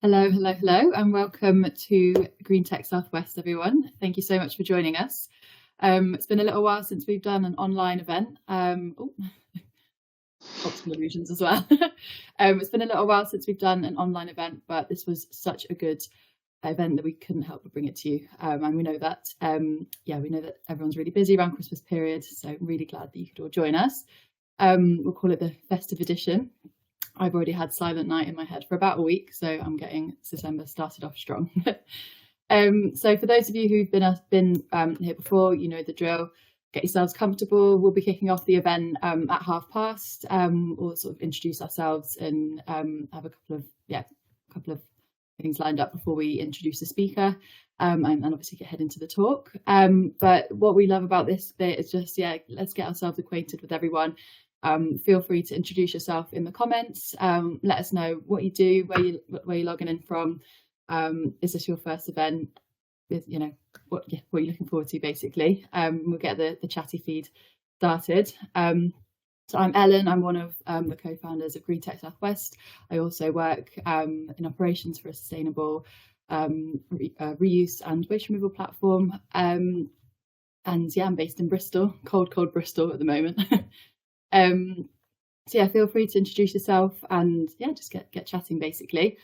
Hello, hello, hello, and welcome to Green Tech Southwest, everyone. Thank you so much for joining us. It's been a little while since we've done an online event. Optical illusions as well. It's been a little while since we've done an online event, but this was such a good event that we couldn't help but bring it to you. And we know that, we know that everyone's really busy around Christmas period, so I'm really glad that you could all join us. We'll call it the festive edition. I've already had Silent Night in my head for about a week, so I'm getting December started off strong. So for those of you who've been here before, you know the drill. Get yourselves comfortable. We'll be kicking off the event at past. We'll sort of introduce ourselves and have a couple of things lined up before we introduce the speaker, and obviously head into the talk. But what we love about this bit is just let's get ourselves acquainted with everyone. Feel free to introduce yourself in the comments. Let us know what you do, where you're logging in from. Is this your first event? What you're looking forward to, basically. We'll get the chatty feed started. So I'm Ellen. I'm one of the co-founders of Green Tech Southwest. I also work in operations for a sustainable reuse and waste removal platform. And I'm based in Bristol, cold Bristol at the moment. Feel free to introduce yourself and just get chatting, basically.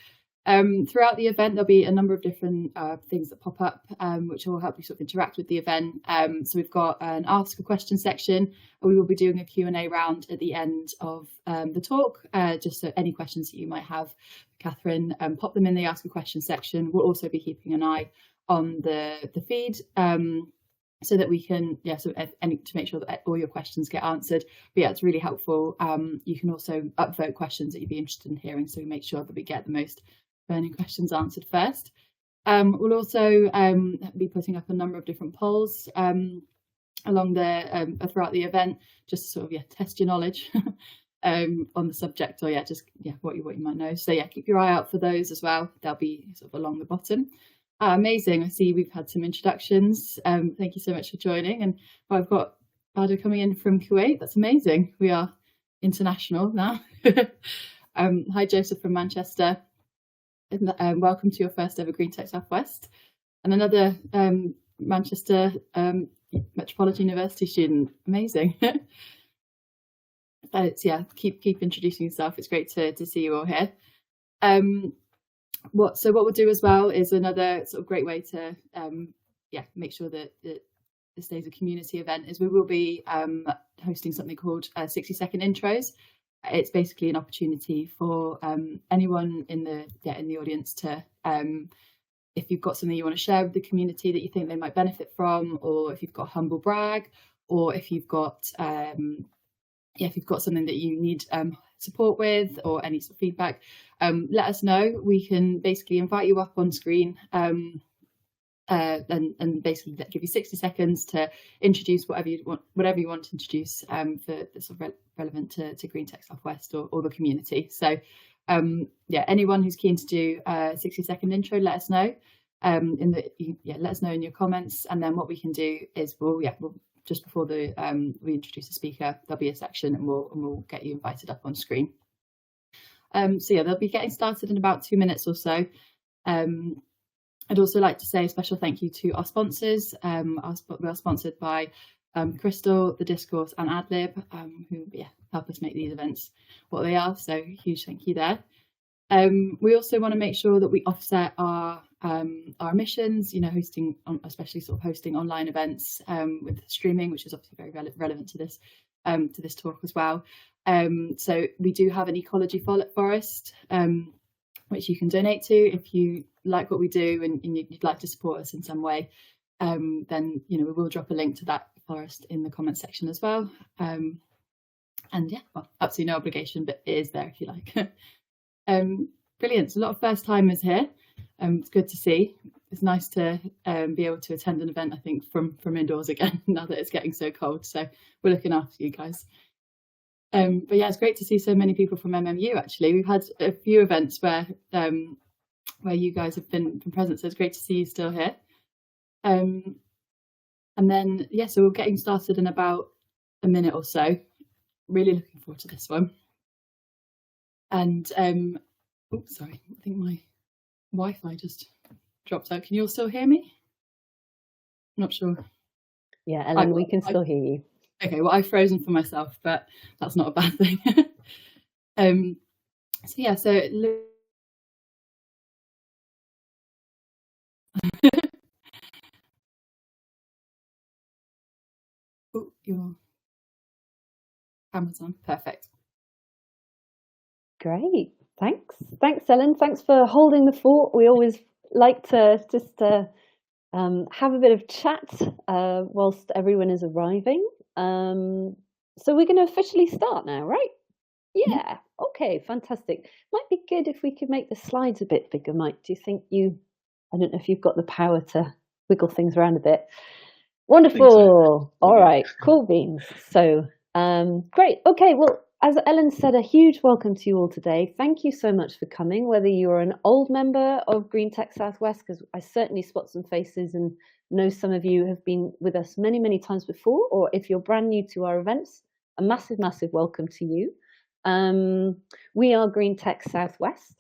Throughout the event, there'll be a number of different things that pop up, which will help you sort of interact with the event. So we've got an ask a question section. We will be doing a Q&A round at the end of the talk, just so any questions that you might have, Catherine, pop them in the ask a question section. We'll also be keeping an eye on the feed, so that we can, to make sure that all your questions get answered. But it's really helpful. You can also upvote questions that you'd be interested in hearing, so we make sure that we get the most burning questions answered first. We'll also be putting up a number of different polls along throughout the event, just to sort of test your knowledge on the subject, or what you might know. So keep your eye out for those as well. They'll be sort of along the bottom. Amazing. I see we've had some introductions. Thank you so much for joining. And I've got Bada coming in from Kuwait. That's amazing. We are international now. Hi, Joseph from Manchester. And welcome to your first ever Green Tech Southwest. And another Manchester Metropolitan University student. Amazing. Keep introducing yourself. It's great to see you all here. What we'll do as well is another sort of great way to make sure that this stays a community event is we will be hosting something called 60-second intros. It's basically an opportunity for anyone in the audience to, if you've got something you want to share with the community that you think they might benefit from, or if you've got a humble brag, or if you've got something that you need support with, or any sort of feedback, let us know. We can basically invite you up on screen and basically give you 60 seconds to introduce whatever you want to introduce for that's sort of relevant to Green Tech Southwest or the community. So anyone who's keen to do a 60-second intro, let us know. Let us know in your comments, and then what we can do is we'll just before we introduce the speaker, there'll be a section and we'll get you invited up on screen. They'll be getting started in about 2 minutes or so. I'd also like to say a special thank you to our sponsors. We are sponsored by Crystal, The Discourse and AdLib, who help us make these events what they are. So huge thank you there. We also want to make sure that we offset our emissions, especially sort of hosting online events with streaming, which is obviously very relevant to this talk as well. So we do have an ecology forest, which you can donate to if you like what we do and you'd like to support us in some way. Then we will drop a link to that forest in the comment section as well. Absolutely no obligation, but it is there if you like. Brilliant. So a lot of first timers here. It's good to see. It's nice to be able to attend an event, I think, from indoors again now that it's getting so cold. So we're looking after you guys. It's great to see so many people from MMU. Actually, we've had a few events where you guys have been present, so it's great to see you still here. So we're getting started in about a minute or so. Really looking forward to this one. And sorry, I think my Wi-Fi just dropped out. Can you all still hear me? Not sure. Yeah, Ellen, we can still hear you. Okay, well, I've frozen for myself, but that's not a bad thing. So yeah, so oh, your camera's on. Perfect. Great. Thanks, Ellen. Thanks for holding the fort. We always like to just have a bit of chat whilst everyone is arriving. So we're going to officially start now, right? Yeah. Okay, fantastic. Might be good if we could make the slides a bit bigger, Mike. Do you think I don't know if you've got the power to wiggle things around a bit. Wonderful. So. All right, cool beans. So great. Okay, well, as Ellen said, a huge welcome to you all today. Thank you so much for coming, whether you're an old member of Green Tech Southwest, because I certainly spot some faces and know some of you have been with us many, many times before, or if you're brand new to our events, a massive, massive welcome to you. We are Green Tech Southwest.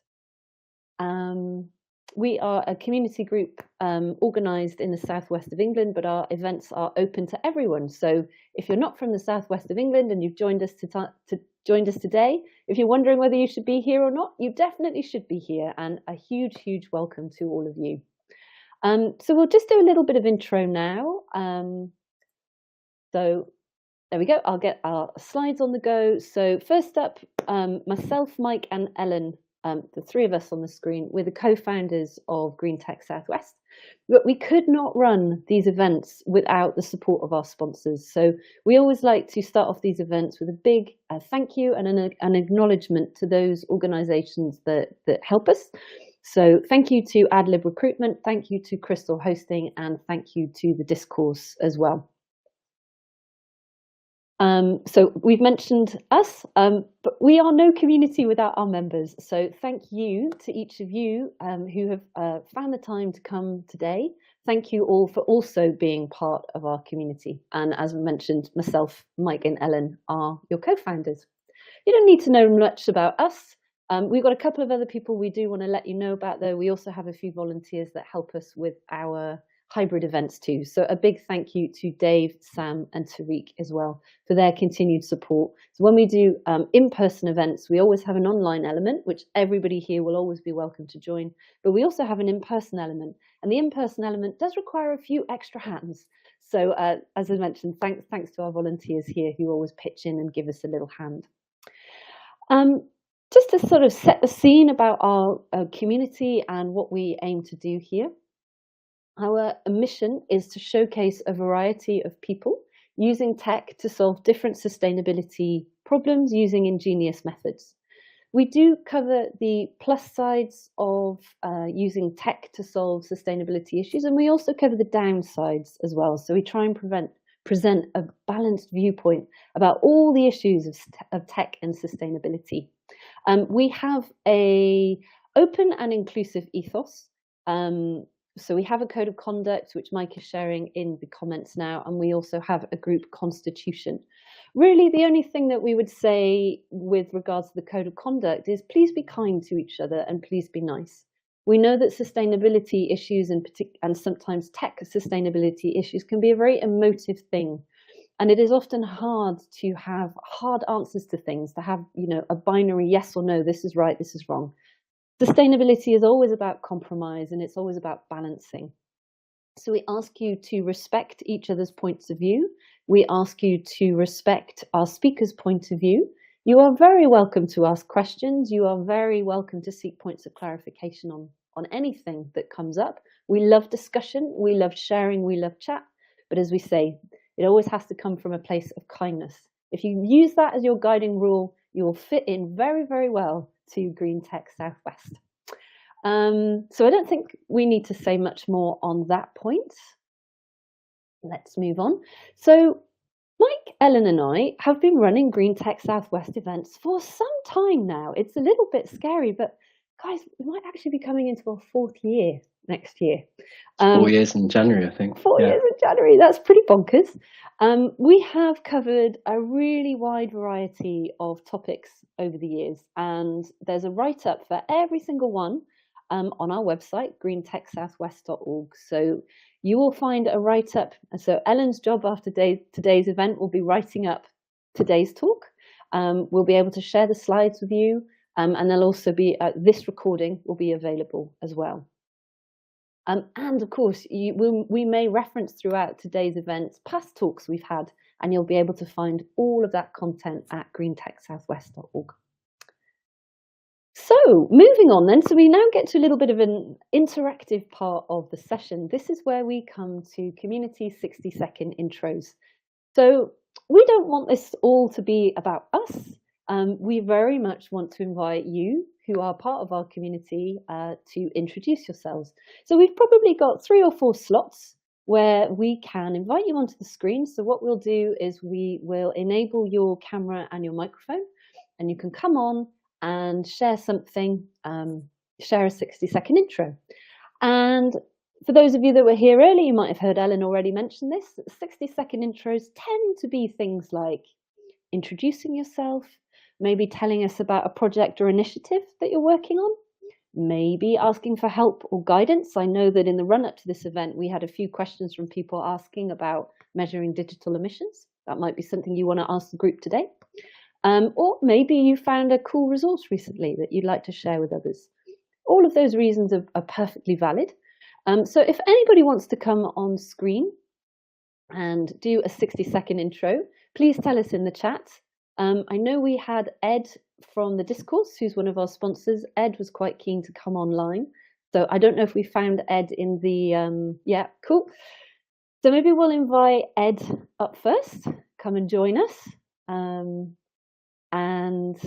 We are a community group organised in the southwest of England, but our events are open to everyone. So if you're not from the southwest of England and you've joined us joined us today, if you're wondering whether you should be here or not, you definitely should be here, and a huge, huge welcome to all of you. So we'll just do a little bit of intro now. So there we go. I'll get our slides on the go. So first up, myself, Mike, and Ellen, the three of us on the screen, we're the co-founders of Green Tech Southwest. But we could not run these events without the support of our sponsors. So we always like to start off these events with a big thank you and an acknowledgement to those organisations that help us. So thank you to AdLib Recruitment, thank you to Crystal Hosting, and thank you to the Discourse as well. So we've mentioned us, but we are no community without our members. So thank you to each of you who have found the time to come today. Thank you all for also being part of our community. And as mentioned, myself, Mike, and Ellen are your co-founders. You don't need to know much about us. We've got a couple of other people we do want to let you know about, though. We also have a few volunteers that help us with our hybrid events too. So a big thank you to Dave, Sam, and Tariq as well for their continued support. So when we do in-person events, we always have an online element, which everybody here will always be welcome to join. But we also have an in-person element, and the in-person element does require a few extra hands. So as I mentioned, thanks to our volunteers here who always pitch in and give us a little hand. Just to sort of set the scene about our community and what we aim to do here. Our mission is to showcase a variety of people using tech to solve different sustainability problems using ingenious methods. We do cover the plus sides of using tech to solve sustainability issues, and we also cover the downsides as well. So we try and present a balanced viewpoint about all the issues of tech and sustainability. We have an open and inclusive ethos. So we have a code of conduct, which Mike is sharing in the comments now, and we also have a group constitution. Really, the only thing that we would say with regards to the code of conduct is please be kind to each other and please be nice. We know that sustainability issues and sometimes tech sustainability issues can be a very emotive thing. And it is often hard to have hard answers to things, to have, a binary yes or no, this is right, this is wrong. Sustainability is always about compromise and it's always about balancing. So we ask you to respect each other's points of view. We ask you to respect our speaker's point of view. You are very welcome to ask questions. You are very welcome to seek points of clarification on anything that comes up. We love discussion. We love sharing. We love chat. But as we say, it always has to come from a place of kindness. If you use that as your guiding rule, you will fit in very, very well to Green Tech Southwest. So I don't think we need to say much more on that point. Let's move on. So Mike, Ellen and I have been running Green Tech Southwest events for some time now. It's a little bit scary, but guys, we might actually be coming into our 4th year next year. 4 years in January, I think. 4 years in January, that's pretty bonkers. We have covered a really wide variety of topics over the years, and there's a write-up for every single one. on our website, greentechsouthwest.org. So you will find a write-up. So Ellen's job after today's event will be writing up today's talk. We'll be able to share the slides with you, and there'll also be this recording will be available as well. And of course, we may reference throughout today's events past talks we've had, and you'll be able to find all of that content at greentechsouthwest.org. So moving on then, so we now get to a little bit of an interactive part of the session. This is where we come to community 60-second intros. So we don't want this all to be about us. We very much want to invite you, who are part of our community, to introduce yourselves. So we've probably got 3 or 4 slots where we can invite you onto the screen. So what we'll do is we will enable your camera and your microphone, and you can come on and share something, share a 60-second intro. And for those of you that were here early, you might have heard Ellen already mention this. 60-second intros tend to be things like introducing yourself, maybe telling us about a project or initiative that you're working on, maybe asking for help or guidance. I know that in the run-up to this event, we had a few questions from people asking about measuring digital emissions. That might be something you want to ask the group today. Or maybe you found a cool resource recently that you'd like to share with others. All of those reasons are perfectly valid. So if anybody wants to come on screen and do a 60-second intro, please tell us in the chat. I know we had Ed from the Discourse, who's one of our sponsors. Ed was quite keen to come online. So I don't know if we found Ed in the, yeah, cool. So maybe we'll invite Ed up first, come and join us. And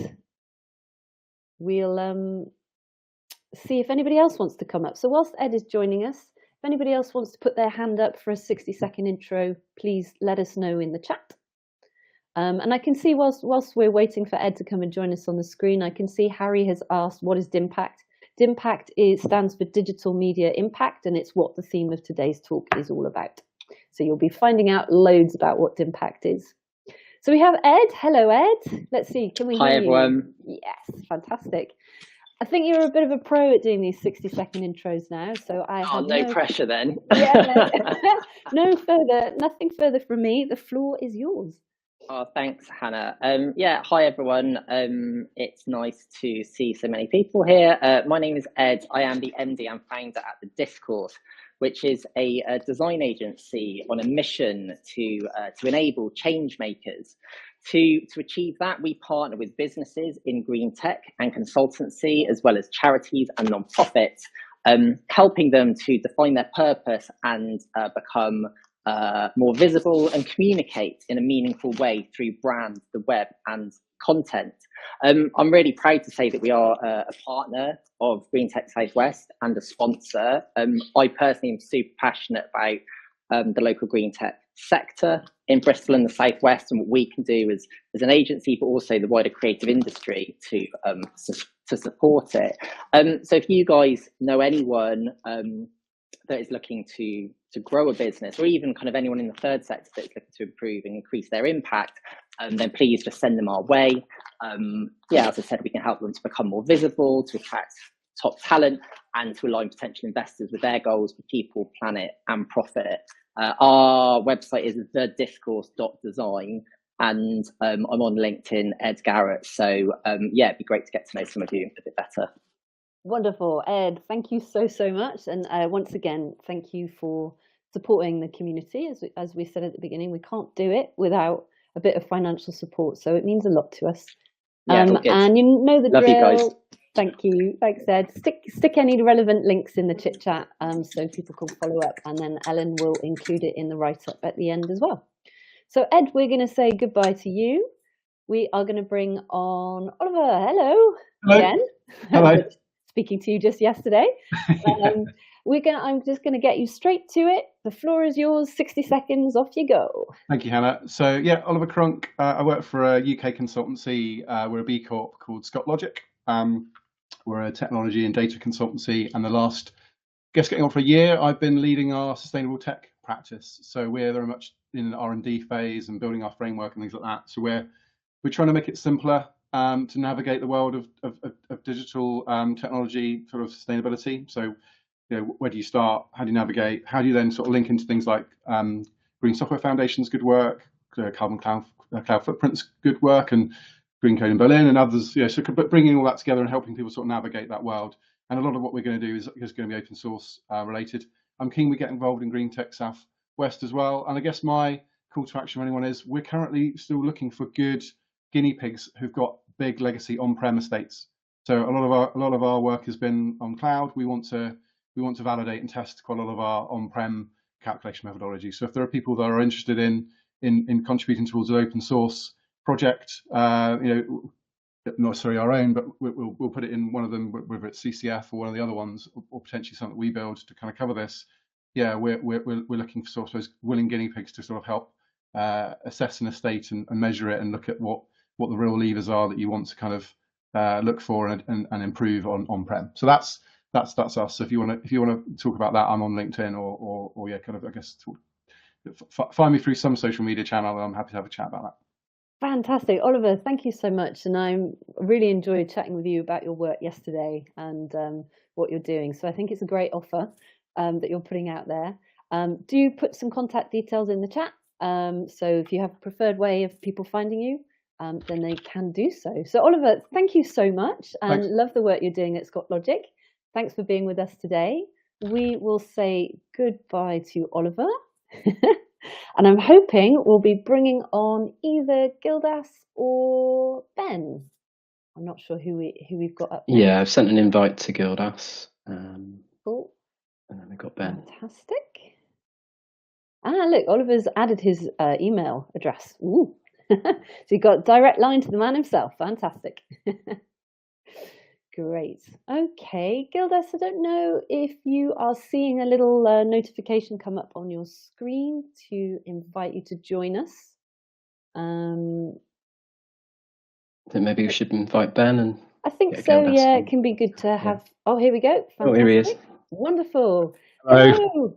we'll see if anybody else wants to come up. So whilst Ed is joining us, if anybody else wants to put their hand up for a 60-second intro, please let us know in the chat. And I can see whilst we're waiting for Ed to come and join us on the screen, I can see Harry has asked, what is DIMPACT? DIMPACT stands for Digital Media Impact, and it's what the theme of today's talk is all about. So you'll be finding out loads about what DIMPACT is. So we have Ed. Hello, Ed. Let's see. Can we hear you? Hi, everyone. Yes, fantastic. I think you're a bit of a pro at doing these 60-second intros now. So I have no pressure then. Yeah, nothing further from me. The floor is yours. Oh, thanks, Hannah. Yeah, hi, everyone. It's nice to see so many people here. My name is Ed. I am the MD and founder at The Discourse, which is a design agency on a mission to enable change makers. To achieve that, we partner with businesses in green tech and consultancy, as well as charities and non-profits, helping them to define their purpose and become more visible and communicate in a meaningful way through brand, the web, and content. I'm really proud to say that we are a partner of Green Tech Southwest and a sponsor. I personally am super passionate about the local green tech sector in Bristol and the Southwest, and what we can do as an agency, but also the wider creative industry to support it. So if you guys know anyone that is looking to grow a business, or even kind of anyone in the third sector that's looking to improve and increase their impact, then please just send them our way. Yeah, as I said, we can help them to become more visible, to attract top talent, and to align potential investors with their goals for people, planet, and profit. Our website is thediscourse.design, and I'm on LinkedIn, Ed Garrett. So yeah, it'd be great to get to know some of you a bit better. Wonderful, Ed. Thank you so much. And once again, thank you for supporting the community. As we said at the beginning, we can't do it without a bit of financial support. So it means a lot to us. Yeah, and you know the drill. Love you guys. Thank you. Thanks, Ed. Stick any relevant links in the chit chat so people can follow up. And then Ellen will include it in the write-up at the end as well. So Ed, we're going to say goodbye to you. We are going to bring on Oliver. Hello. Again. Hello. Speaking to you just yesterday. I'm just going to get you straight to it. The floor is yours. 60 seconds, off you go. Thank you, Hannah. So yeah, Oliver Crunk. I work for a UK consultancy. We're a B Corp called Scott Logic. We're a technology and data consultancy, and the last, getting on for a year, I've been leading our sustainable tech practice. So we're very much in an R&D phase and building our framework and things like that. So we're trying to make it simpler to navigate the world of digital technology sort of sustainability. So, where do you start? How do you navigate? How do you then sort of link into things like Green Software Foundation's good work, Carbon Cloud Footprint's good work, and Green Code in Berlin and others. So bringing all that together and helping people sort of navigate that world. And a lot of what we're going to do is going to be open source related. I'm keen we get involved in Green Tech South West as well. And I guess my call to action for anyone is we're currently still looking for good guinea pigs who've got big legacy on-prem estates. So a lot of our work has been on cloud. We want to validate and test quite a lot of our on-prem calculation methodology. So if there are people that are interested in contributing towards an open source project, not necessarily our own, but we'll put it in one of them, whether it's CCF or one of the other ones, or potentially something that we build to kind of cover this. Yeah, we're looking for sort of those willing guinea pigs to sort of help assess an estate and measure it and look at what the real levers are that you want to kind of look for and improve on-prem. So that's us. So if you want to talk about that, I'm on LinkedIn or yeah, kind of, I guess, find me through some social media channel, and I'm happy to have a chat about that. Fantastic. Oliver, thank you so much. And I really enjoyed chatting with you about your work yesterday and what you're doing. So I think it's a great offer that you're putting out there. Do put some contact details in the chat. So if you have a preferred way of people finding you, then they can do so. So Oliver, thank you so much, and Thanks. Love the work you're doing at Scott Logic. Thanks for being with us today. We will say goodbye to Oliver. And I'm hoping we'll be bringing on either Gildas or Ben. I'm not sure who we've got up next. Yeah, I've sent an invite to Gildas. Cool. And then we've got Ben. Fantastic. Look, Oliver's added his email address. Ooh. So you've got a direct line to the man himself. Fantastic. Great. Okay, Gildas, I don't know if you are seeing a little notification come up on your screen to invite you to join us. Then maybe we should invite Ben and I think so, Gildas yeah, on. it can be good to have. Oh, here we go. Fantastic. Oh, here he is. Wonderful. Hello.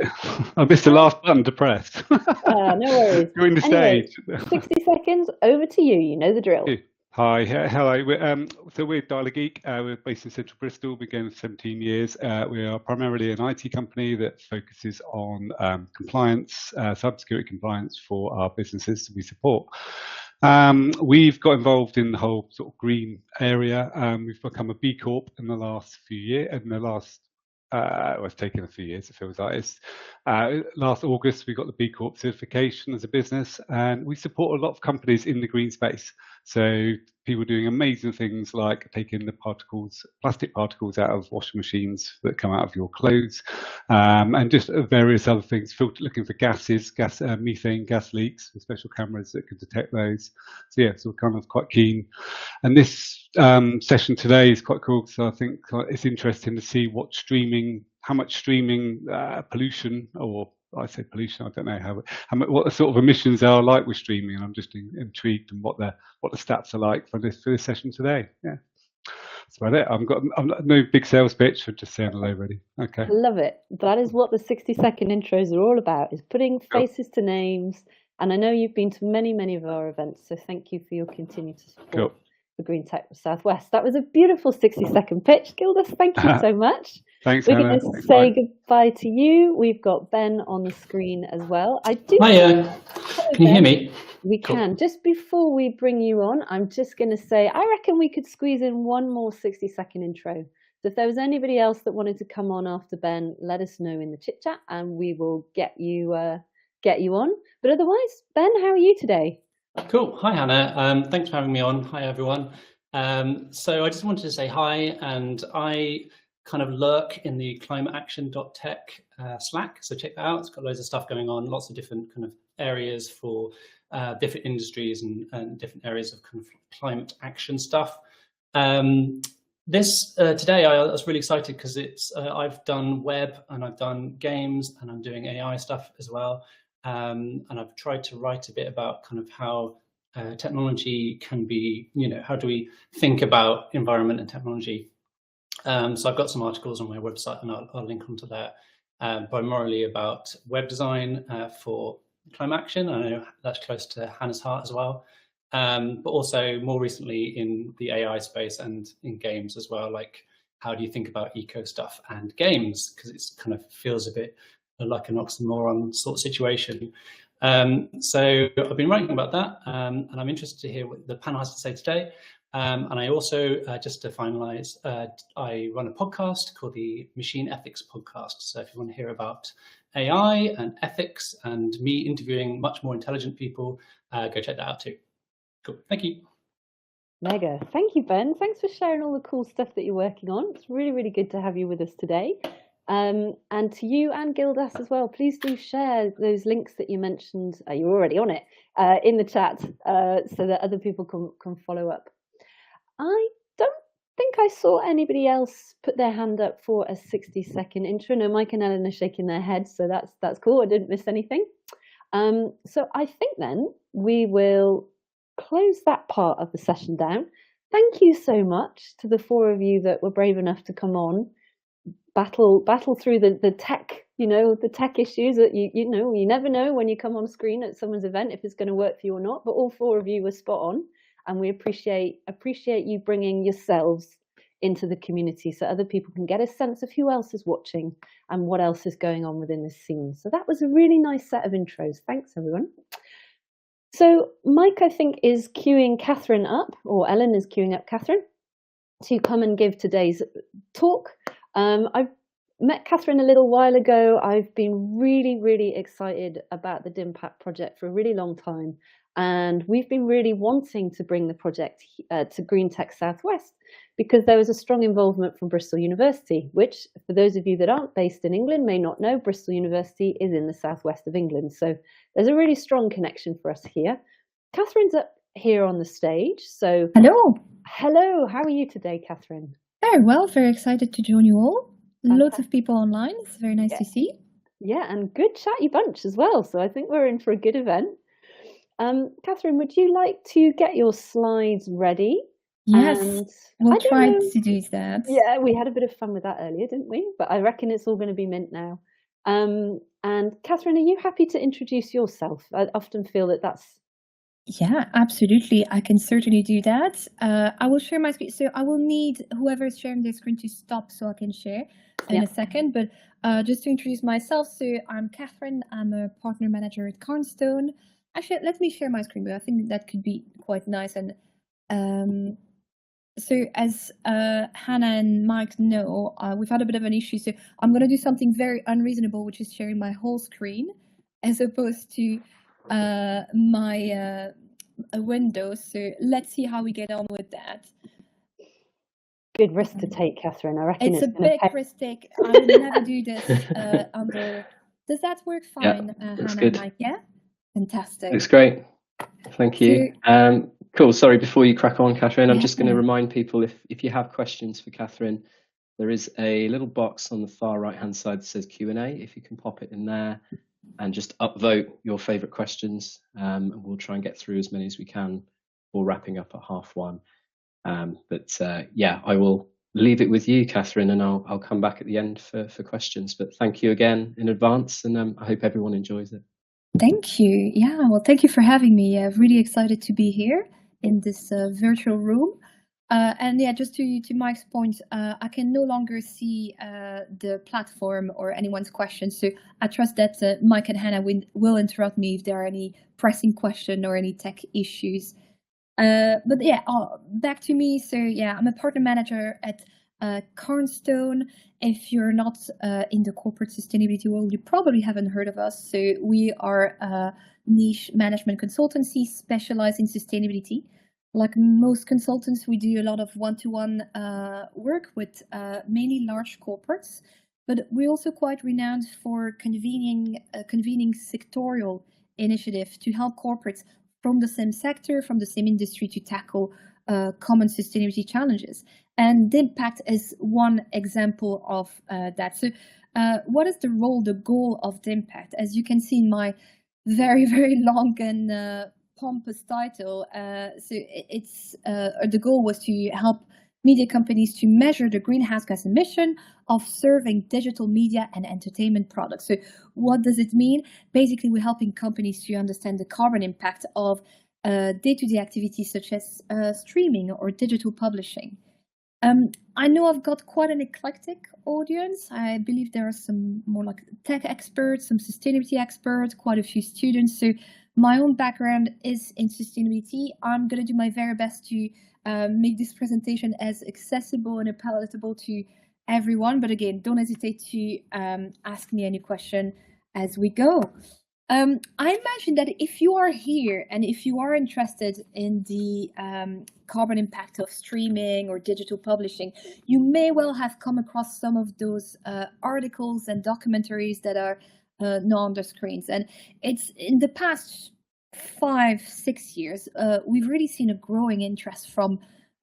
I missed the last button to press. No worries. Join the Anyway, stage. 60 seconds, over to you. You know the drill. Hi, hello. So we're Dialer Geek. We're based in central Bristol. We've been going for 17 years. We are primarily an IT company that focuses on compliance, cybersecurity compliance for our businesses we support. We've got involved in the whole sort of green area. We've become a B Corp in the last few years. It's taken a few years, it feels like. Last August, we got the B Corp certification as a business, and we support a lot of companies in the green space. So people doing amazing things like taking the plastic particles out of washing machines that come out of your clothes, and just various other things, looking for methane gas leaks with special cameras that can detect those. So yeah, so we're kind of quite keen. And this session today is quite cool, so I think it's interesting to see how much streaming pollution, or I say pollution, I don't know what the sort of emissions are like with streaming, and I'm just intrigued in what the stats are like for this session today. Yeah, that's about it. I'm no big sales pitch. I'm just saying hello, really. Okay. I love it. That is what the 60-second intros are all about: is putting faces to names. And I know you've been to many, many of our events, so thank you for your continued support for Green Tech Southwest. That was a beautiful 60-second pitch, Gildas. Thank you so much. Thanks, We're Hannah. going to say goodbye to you. We've got Ben on the screen as well. Hiya. Can you hear me? We can. Just before we bring you on, I'm just going to say, I reckon we could squeeze in one more 60-second intro. So if there was anybody else that wanted to come on after Ben, let us know in the chit chat, and we will get you on. But otherwise, Ben, how are you today? Cool. Hi, Hannah. Thanks for having me on. Hi, everyone. So I just wanted to say hi, and I kind of lurk in the climateaction.tech Slack. So check that out. It's got loads of stuff going on, lots of different kind of areas for different industries and different areas of kind of climate action stuff. Today I was really excited because I've done web and I've done games and I'm doing AI stuff as well. And I've tried to write a bit about kind of how technology can be, how do we think about environment and technology? So I've got some articles on my website, and I'll link onto that, primarily about web design for climate action. I know that's close to Hannah's heart as well. but also more recently in the AI space and in games as well. Like, how do you think about eco stuff and games? Because it's kind of feels a bit like an oxymoron sort of situation. So I've been writing about that, and I'm interested to hear what the panel has to say today. And I also, just to finalize, I run a podcast called the Machine Ethics Podcast. So if you want to hear about AI and ethics and me interviewing much more intelligent people, go check that out too. Cool. Thank you. Mega. Thank you, Ben. Thanks for sharing all the cool stuff that you're working on. It's really, really good to have you with us today. And to you and Gildas as well, please do share those links that you mentioned. You're already on it in the chat so that other people can follow up. I don't think I saw anybody else put their hand up for a 60-second intro. No, Mike and Ellen are shaking their heads, so that's cool. I didn't miss anything. So I think then we will close that part of the session down. Thank you so much to the 4 of you that were brave enough to come on, battle through the tech, the tech issues that you never know when you come on screen at someone's event if it's going to work for you or not. But all 4 of you were spot on, and we appreciate you bringing yourselves into the community so other people can get a sense of who else is watching and what else is going on within this scene. So that was a really nice set of intros. Thanks, everyone. So Mike, I think, is queuing Catherine up, or Ellen is queuing up Catherine to come and give today's talk. I've met Catherine a little while ago. I've been really, really excited about the DIMPACT project for a really long time. And we've been really wanting to bring the project to Green Tech Southwest because there was a strong involvement from Bristol University, which, for those of you that aren't based in England may not know, Bristol University is in the southwest of England. So there's a really strong connection for us here. Catherine's up here on the stage. So hello, how are you today, Catherine? Very well, very excited to join you all. Lots of people online. It's very nice to see. Yeah, and good chatty bunch as well. So I think we're in for a good event. Catherine, would you like to get your slides ready? Yes, and we'll try to do that. Yeah, we had a bit of fun with that earlier, didn't we? But I reckon it's all going to be mint now. And Catherine, are you happy to introduce yourself? I often feel that that's... Yeah, absolutely. I can certainly do that. I will share my screen. So I will need whoever is sharing their screen to stop so I can share in a second. But just to introduce myself, so I'm Catherine. I'm a partner manager at Carnstone. Actually, let me share my screen, but I think that could be quite nice. And so as Hannah and Mike know, we've had a bit of an issue. So I'm going to do something very unreasonable, which is sharing my whole screen as opposed to my window. So let's see how we get on with that. Good risk to take, Catherine. I reckon it's a big risk take. I would never do this under... Does that work fine, Hannah and Mike? Yeah? Fantastic. Looks great. Thank you. Cool. Sorry, before you crack on, Catherine, I'm just going to remind people if you have questions for Catherine, there is a little box on the far right-hand side that says Q&A. If you can pop it in there and just upvote your favourite questions, and we'll try and get through as many as we can before wrapping up at 1:30. Yeah, I will leave it with you, Catherine, and I'll come back at the end for questions. But thank you again in advance, and I hope everyone enjoys it. Thank you. Yeah, well, thank you for having me. I'm really excited to be here in this virtual room. And yeah, just to Mike's point, I can no longer see the platform or anyone's questions. So I trust that Mike and Hannah will interrupt me if there are any pressing questions or any tech issues. But yeah, back to me. So yeah, I'm a partner manager at Carnstone. If you're not in the corporate sustainability world, you probably haven't heard of us. So we are a niche management consultancy specialized in sustainability. Like most consultants, we do a lot of one-to-one work with mainly large corporates, but we're also quite renowned for convening sectorial initiatives to help corporates from the same sector, from the same industry to tackle common sustainability challenges. And DIMPACT is one example of that. So what is the role, the goal of DIMPACT? As you can see in my very, very long and pompous title, so it's the goal was to help media companies to measure the greenhouse gas emission of serving digital media and entertainment products. So what does it mean? Basically, we're helping companies to understand the carbon impact of day-to-day activities such as streaming or digital publishing. I know I've got quite an eclectic audience. I believe there are some more like tech experts, some sustainability experts, quite a few students. So my own background is in sustainability. I'm going to do my very best to make this presentation as accessible and palatable to everyone. But again, don't hesitate to ask me any question as we go. I imagine that if you are here and if you are interested in the carbon impact of streaming or digital publishing, you may well have come across some of those articles and documentaries that are now on the screens. And it's in the past 5-6 years, we've really seen a growing interest from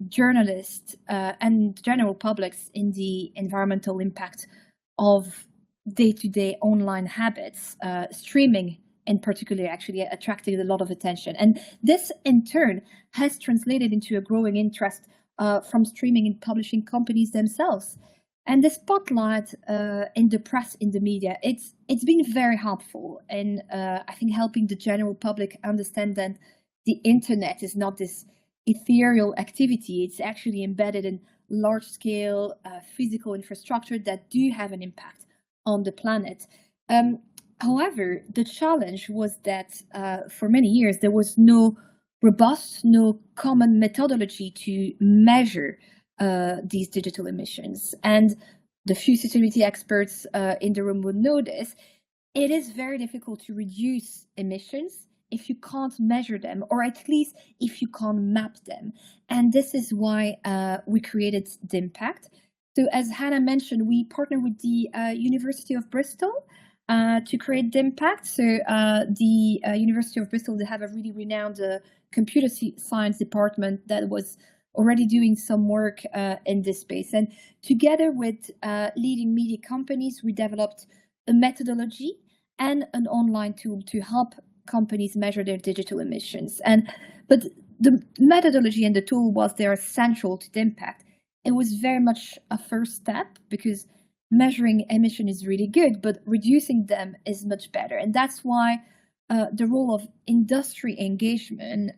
journalists and general publics in the environmental impact of day-to-day online habits. Streaming in particular actually attracted a lot of attention, and this in turn has translated into a growing interest from streaming and publishing companies themselves. And the spotlight in the press, in the media, it's been very helpful in I think helping the general public understand that the internet is not this ethereal activity. It's actually embedded in large-scale physical infrastructure that do have an impact on the planet. However, the challenge was that for many years there was no robust, no common methodology to measure these digital emissions. And the few sustainability experts in the room would know this. It is very difficult to reduce emissions if you can't measure them, or at least if you can't map them. And this is why we created the Impact. So as Hannah mentioned, we partnered with the University of Bristol to create the Impact. So the University of Bristol, they have a really renowned computer science department that was already doing some work in this space. And together with leading media companies, we developed a methodology and an online tool to help companies measure their digital emissions. But the methodology and the tool, whilst they are central to the Impact, it was very much a first step, because measuring emission is really good, but reducing them is much better. And that's why the role of industry engagement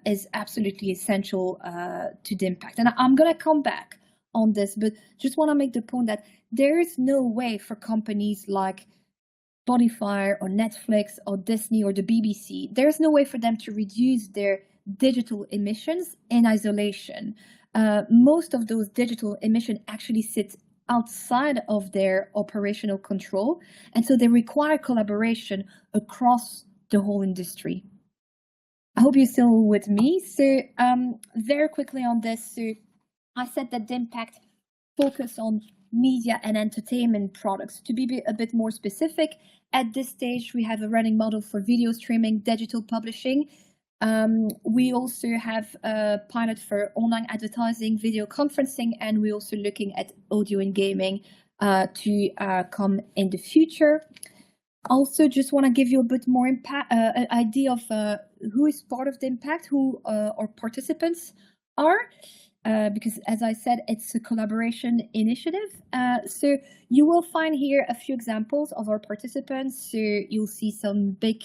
is absolutely essential to the Impact. And I'm going to come back on this, but just want to make the point that there is no way for companies like Spotify or Netflix or Disney or the BBC, there's no way for them to reduce their digital emissions in isolation. Most of those digital emissions actually sit outside of their operational control, and so they require collaboration across the whole industry. I hope you're still with me. So very quickly on this, so I said that the Impact focus on media and entertainment products. To be a bit more specific, at this stage we have a running model for video streaming, digital publishing. We also have a pilot for online advertising, video conferencing, and we're also looking at audio and gaming to come in the future. Also, just want to give you a bit more idea of who is part of the Impact, who our participants are, because as I said, it's a collaboration initiative. So you will find here a few examples of our participants. So you'll see some big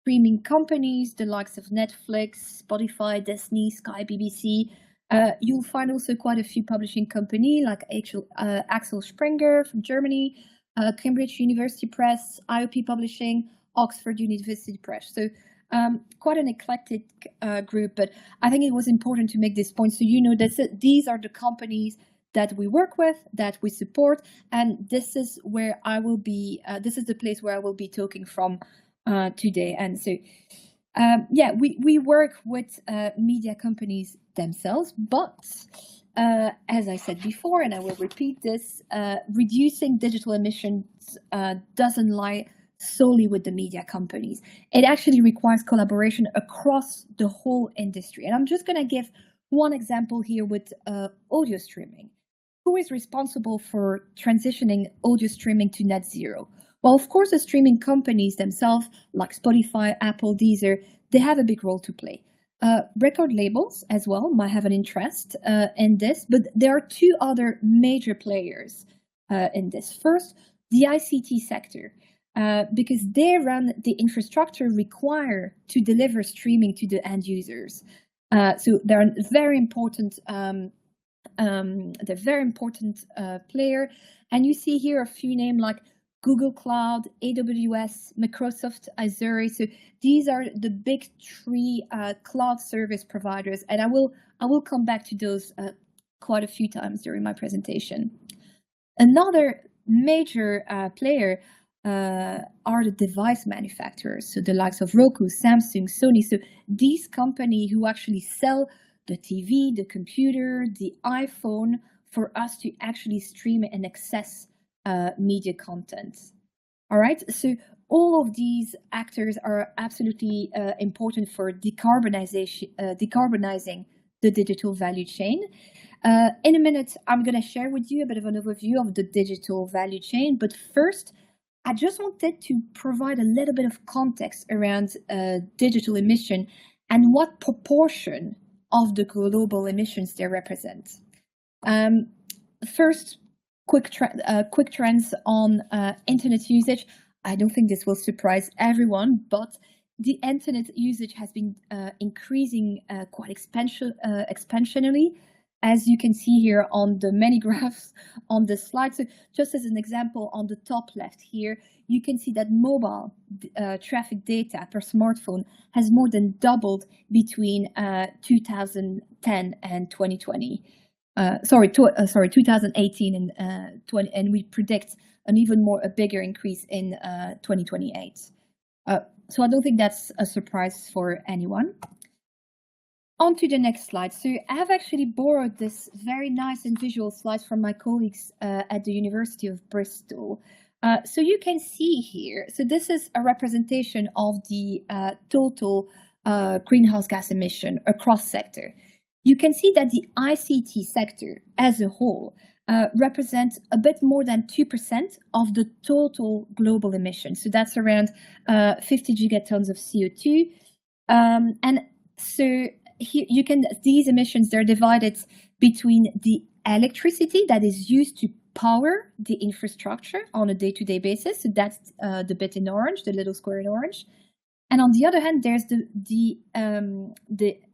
streaming companies, the likes of Netflix, Spotify, Disney, Sky, BBC. You'll find also quite a few publishing companies like Axel Springer from Germany, Cambridge University Press, IOP Publishing, Oxford University Press. So quite an eclectic group, but I think it was important to make this point so you know that these are the companies that we work with, that we support, and this is where I will be, this is the place where I will be talking from today. And so, yeah, we work with media companies themselves, but as I said before, and I will repeat this, reducing digital emissions doesn't lie solely with the media companies. It actually requires collaboration across the whole industry. And I'm just going to give one example here with audio streaming. Who is responsible for transitioning audio streaming to net zero? Well, of course, the streaming companies themselves, like Spotify, Apple, Deezer, they have a big role to play. Record labels as well might have an interest in this, but there are two other major players in this. First, the ICT sector. because they run the infrastructure required to deliver streaming to the end users. So they're a very important player. And you see here a few names like Google Cloud, AWS, Microsoft Azure. So these are the big three cloud service providers, and I will come back to those quite a few times during my presentation. Another major player are the device manufacturers, so the likes of Roku, Samsung, Sony. So these companies who actually sell the TV, the computer, the iPhone for us to actually stream and access media content. All right, so all of these actors are absolutely important for decarbonizing the digital value chain. In a minute, I'm going to share with you a bit of an overview of the digital value chain. But first, I just wanted to provide a little bit of context around digital emission and what proportion of the global emissions they represent. First, quick trends on internet usage. I don't think this will surprise everyone, but the internet usage has been increasing quite exponentially, as you can see here on the many graphs on the slide. So just as an example, on the top left here, you can see that mobile traffic data per smartphone has more than doubled between 2010 and 2020. 2018 and 20, and we predict an even a bigger increase in 2028. So I don't think that's a surprise for anyone. On to the next slide. So I have actually borrowed this very nice and visual slide from my colleagues at the University of Bristol. So you can see here, so this is a representation of the total greenhouse gas emission across sector. You can see that the ICT sector as a whole represents a bit more than 2% of the total global emissions. So that's around 50 gigatons of CO2. And so here you can, these emissions, they're divided between the electricity that is used to power the infrastructure on a day-to-day basis. So that's the bit in orange, the little square in orange. And on the other hand, there's the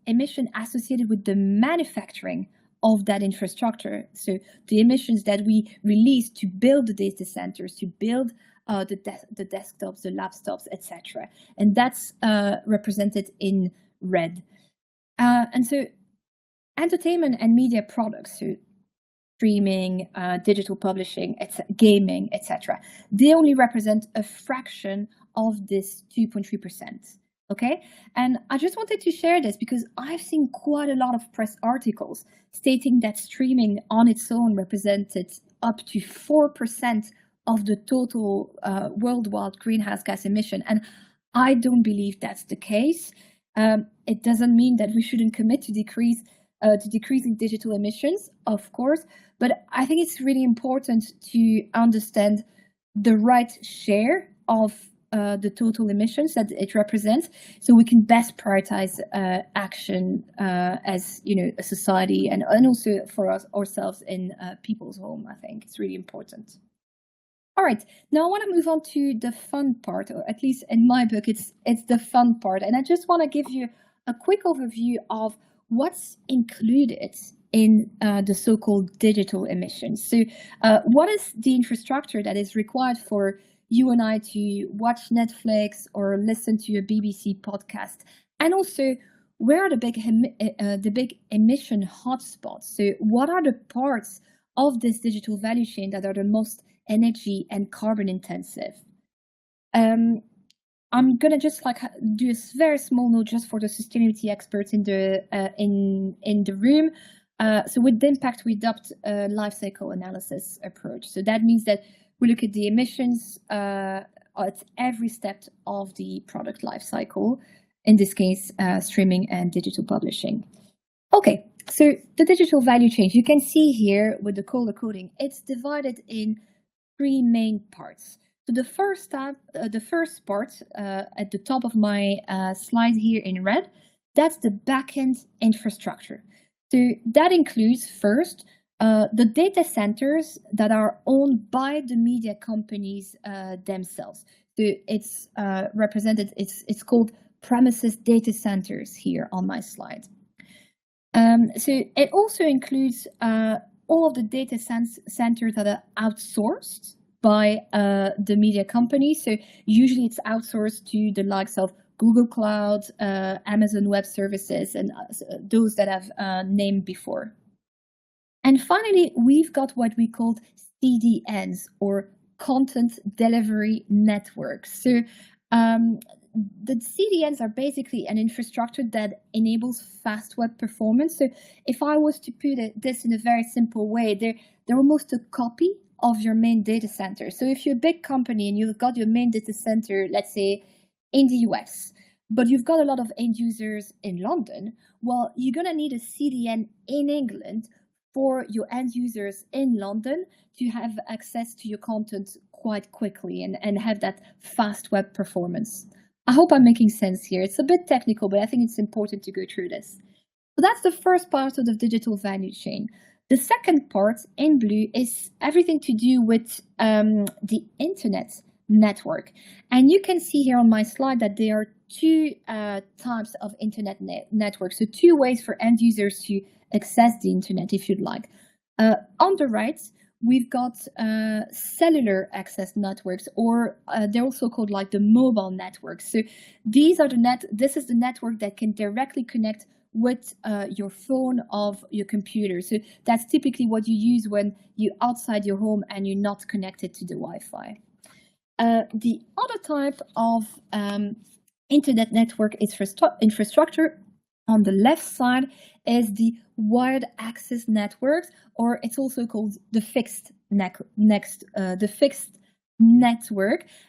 emission associated with the manufacturing of that infrastructure. So the emissions that we release to build the data centers, to build the desktops, the laptops, etc. And that's represented in red. And so entertainment and media products, so streaming, digital publishing, gaming, etc. They only represent a fraction of this 2.3%. Okay, and I just wanted to share this because I've seen quite a lot of press articles stating that streaming on its own represented up to 4% of the total worldwide greenhouse gas emission, and I don't believe that's the case. It doesn't mean that we shouldn't commit to decreasing digital emissions, of course, but I think it's really important to understand the right share of the total emissions that it represents, so we can best prioritize action as a society, and also for ourselves in people's home. I think it's really important. All right, now I want to move on to the fun part, or at least in my book, it's the fun part, and I just want to give you a quick overview of what's included in the so-called digital emissions. So what is the infrastructure that is required for you and I to watch Netflix or listen to a BBC podcast? And also, where are the big emission hotspots? So what are the parts of this digital value chain that are the most energy and carbon intensive? I'm gonna just do a very small note just for the sustainability experts in the room. So with the impact, we adopt a life cycle analysis approach. So that means that we look at the emissions at every step of the product life cycle, in this case, streaming and digital publishing. Okay, so the digital value chain, you can see here with the color coding, it's divided in three main parts. So the first part at the top of my slide here in red, that's the backend infrastructure. So that includes first the data centers that are owned by the media companies themselves. So it's represented, it's called premises data centers here on my slide. So it also includes all of the data centers that are outsourced by the media company. So usually it's outsourced to the likes of Google Cloud, Amazon Web Services, and those that I've named before. And finally, we've got what we called CDNs, or Content Delivery Networks. So the CDNs are basically an infrastructure that enables fast web performance. So if I was to put this in a very simple way, they're almost a copy of your main data center. So if you're a big company and you've got your main data center, let's say in the US, but you've got a lot of end users in London, well, you're going to need a CDN in England for your end users in London to have access to your content quite quickly and have that fast web performance. I hope I'm making sense here. It's a bit technical, but I think it's important to go through this. So that's the first part of the digital value chain. The second part in blue is everything to do with the internet network. And you can see here on my slide that there are two types of internet networks. So two ways for end users to access the internet, if you'd like. On the right, we've got cellular access networks, or they're also called like the mobile networks. So these are this is the network that can directly connect with your phone of your computer. So that's typically what you use when you're outside your home and you're not connected to the Wi-Fi. The other type of internet network infrastructure on the left side is the wired access networks, or it's also called the fixed network.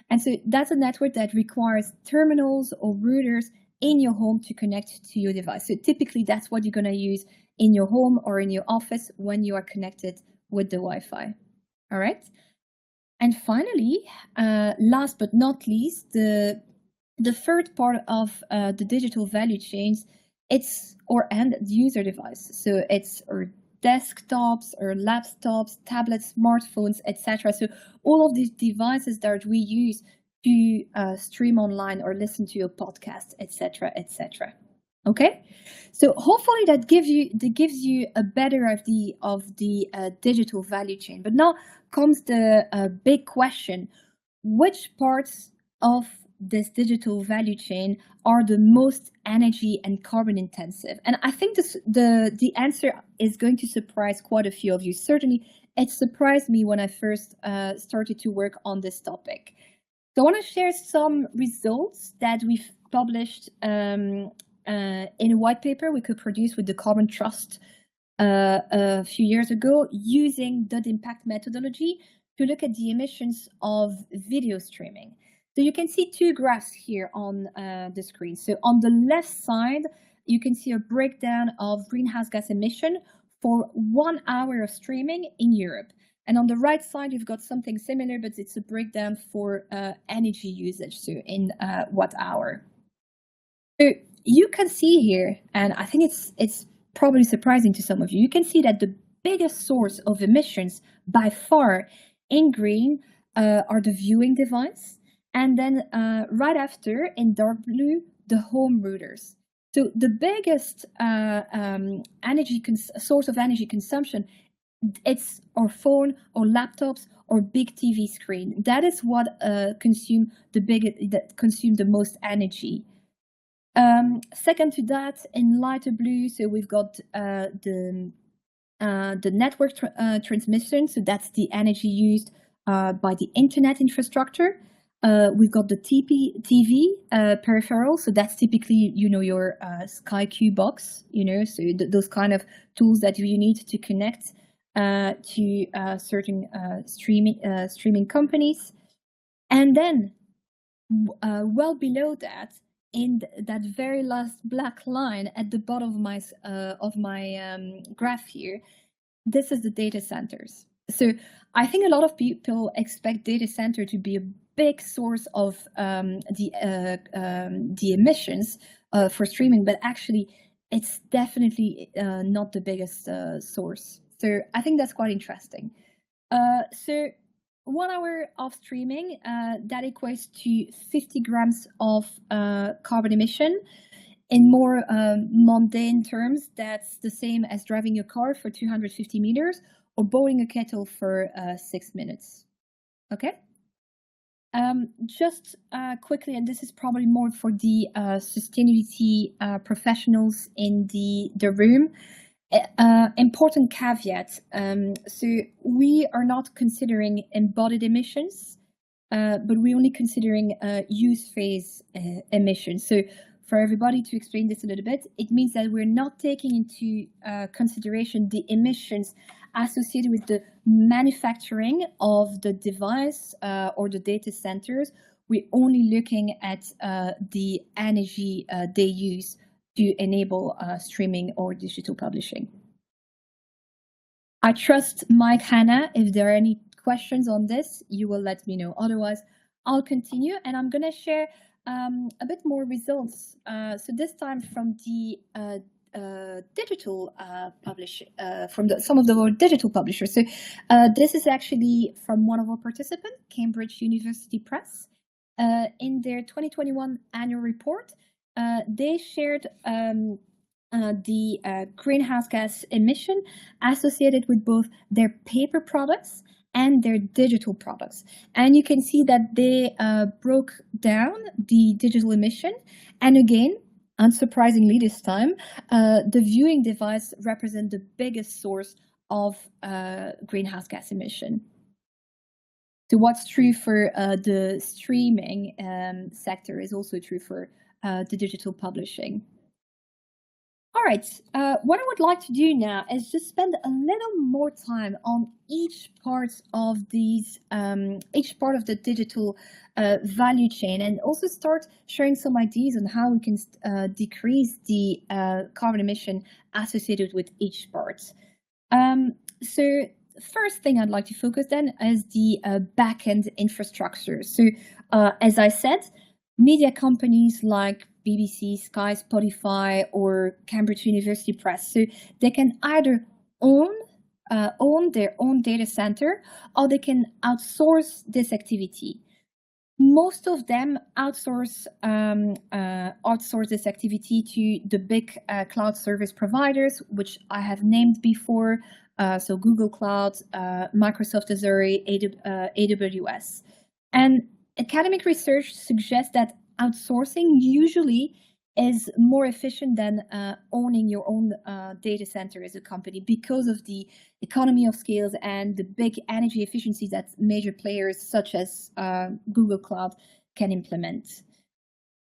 And so that's a network that requires terminals or routers in your home to connect to your device. So typically that's what you're going to use in your home or in your office when you are connected with the Wi-Fi. All right. And finally, last but not least, the third part of the digital value chains, it's or end user device. So it's our desktops or laptops, tablets, smartphones, etc. So all of these devices that we use to stream online or listen to a podcast, etc., etc. Okay, so hopefully that gives you a better idea of the digital value chain. But now comes the big question: which parts of this digital value chain are the most energy and carbon intensive? And I think the answer is going to surprise quite a few of you. Certainly, it surprised me when I first started to work on this topic. So I want to share some results that we've published in a white paper we could produce with the Carbon Trust a few years ago, using the impact methodology to look at the emissions of video streaming. So you can see two graphs here on the screen. So on the left side, you can see a breakdown of greenhouse gas emission for 1 hour of streaming in Europe. And on the right side, you've got something similar, but it's a breakdown for energy usage, so in watt hour. So you can see here, and I think it's probably surprising to some of you, you can see that the biggest source of emissions by far in green are the viewing device. And then right after, in dark blue, the home routers. So the biggest source of energy consumption, it's our phone or laptops or big TV screen. That is what consume the most energy. Second to that, in lighter blue, so we've got the network transmission. So that's the energy used by the internet infrastructure. We've got the TV peripheral, so that's typically, your SkyQ box, so those kind of tools that you need to connect to certain streaming companies. And then well below that, in that very last black line at the bottom of my graph here, this is the data centers. So I think a lot of people expect data center to be a big source of the emissions for streaming, but actually it's definitely not the biggest source. So I think that's quite interesting. So 1 hour of streaming, that equates to 50 grams of carbon emission. In more mundane terms, that's the same as driving a car for 250 meters or boiling a kettle for 6 minutes. Okay? Just quickly, and this is probably more for the sustainability professionals in the room, important caveat. So we are not considering embodied emissions, but we're only considering use phase emissions. So for everybody, to explain this a little bit, it means that we're not taking into consideration the emissions associated with the manufacturing of the device or the data centers. We're only looking at the energy they use to enable streaming or digital publishing. I trust Mike, Hannah, if there are any questions on this, you will let me know. Otherwise, I'll continue, and I'm going to share a bit more results. So this time from the digital some of the more digital publishers. So this is actually from one of our participants, Cambridge University Press. In their 2021 annual report, they shared the greenhouse gas emission associated with both their paper products and their digital products. And you can see that they broke down the digital emission. And again, unsurprisingly this time, the viewing device represents the biggest source of greenhouse gas emission. So what's true for the streaming sector is also true for the digital publishing. All right, what I would like to do now is just spend a little more time on each part of these, each part of the digital value chain, and also start sharing some ideas on how we can decrease the carbon emission associated with each part. So first thing I'd like to focus then is the back-end infrastructure. So as I said, media companies like BBC, Sky, Spotify, or Cambridge University Press, so they can either own their own data center, or they can outsource this activity. Most of them outsource this activity to the big cloud service providers, which I have named before, so Google Cloud, Microsoft Azure, AWS. And academic research suggests that outsourcing usually is more efficient than owning your own data center as a company, because of the economy of scales and the big energy efficiency that major players such as Google Cloud can implement.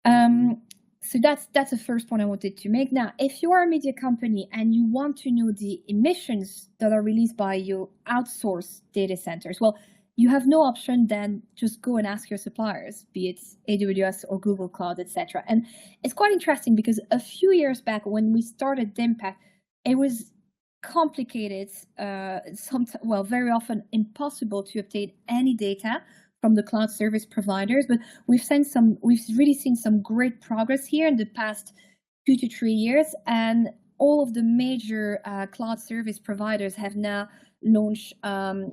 So that's the first point I wanted to make. Now, if you are a media company and you want to know the emissions that are released by your outsourced data centers, well, you have no option than just go and ask your suppliers, be it AWS or Google Cloud, etc. And it's quite interesting because a few years back when we started DIMPACT, it was complicated, very often impossible to obtain any data from the cloud service providers. But we've really seen some great progress here in the past 2 to 3 years, and all of the major cloud service providers have now launch carbon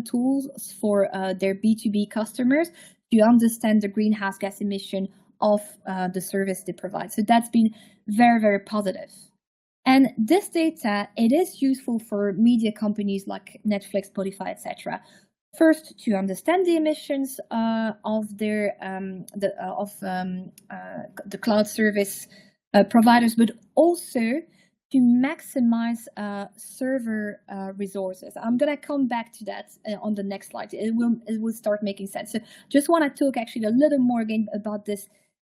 tools for their B2B customers to understand the greenhouse gas emission of the service they provide. So that's been very, very positive. And this data, it is useful for media companies like Netflix, Spotify, etc. First, to understand the emissions of their the cloud service providers, but also to maximize server resources. I'm going to come back to that on the next slide. It will start making sense. So just want to talk actually a little more again about this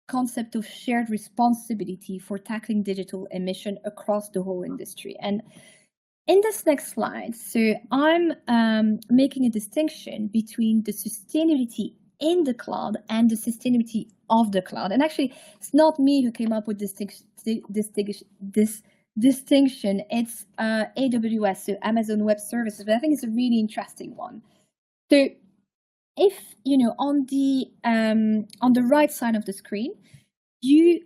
concept of shared responsibility for tackling digital emission across the whole industry. And in this next slide, so I'm making a distinction between the sustainability in the cloud and the sustainability of the cloud. And actually, it's not me who came up with this distinction. It's AWS, so Amazon Web Services, but I think it's a really interesting one. So if on the right side of the screen, you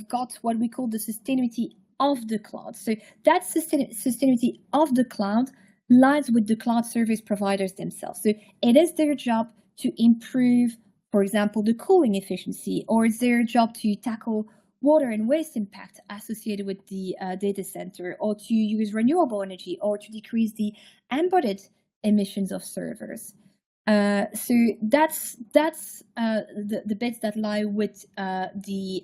got what we call the sustainability of the cloud. So that sustainability of the cloud lies with the cloud service providers themselves. So it is their job to improve, for example, the cooling efficiency, or it's their job to tackle water and waste impact associated with the data center, or to use renewable energy, or to decrease the embodied emissions of servers. So that's the bits that lie with the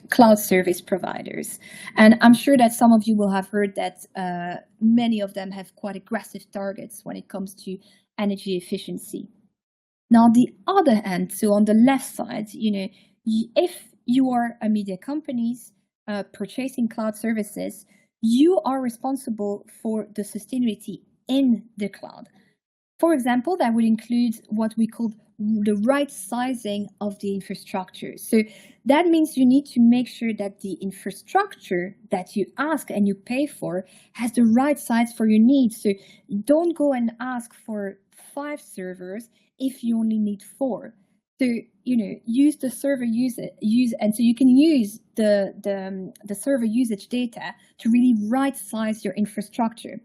cloud service providers. And I'm sure that some of you will have heard that many of them have quite aggressive targets when it comes to energy efficiency. Now, on the other hand, so on the left side, if you are a media company purchasing cloud services, you are responsible for the sustainability in the cloud. For example, that would include what we call the right sizing of the infrastructure. So that means you need to make sure that the infrastructure that you ask and you pay for has the right size for your needs. So don't go and ask for 5 servers if you only need 4. So use the server and so you can use the server usage data to really right size your infrastructure.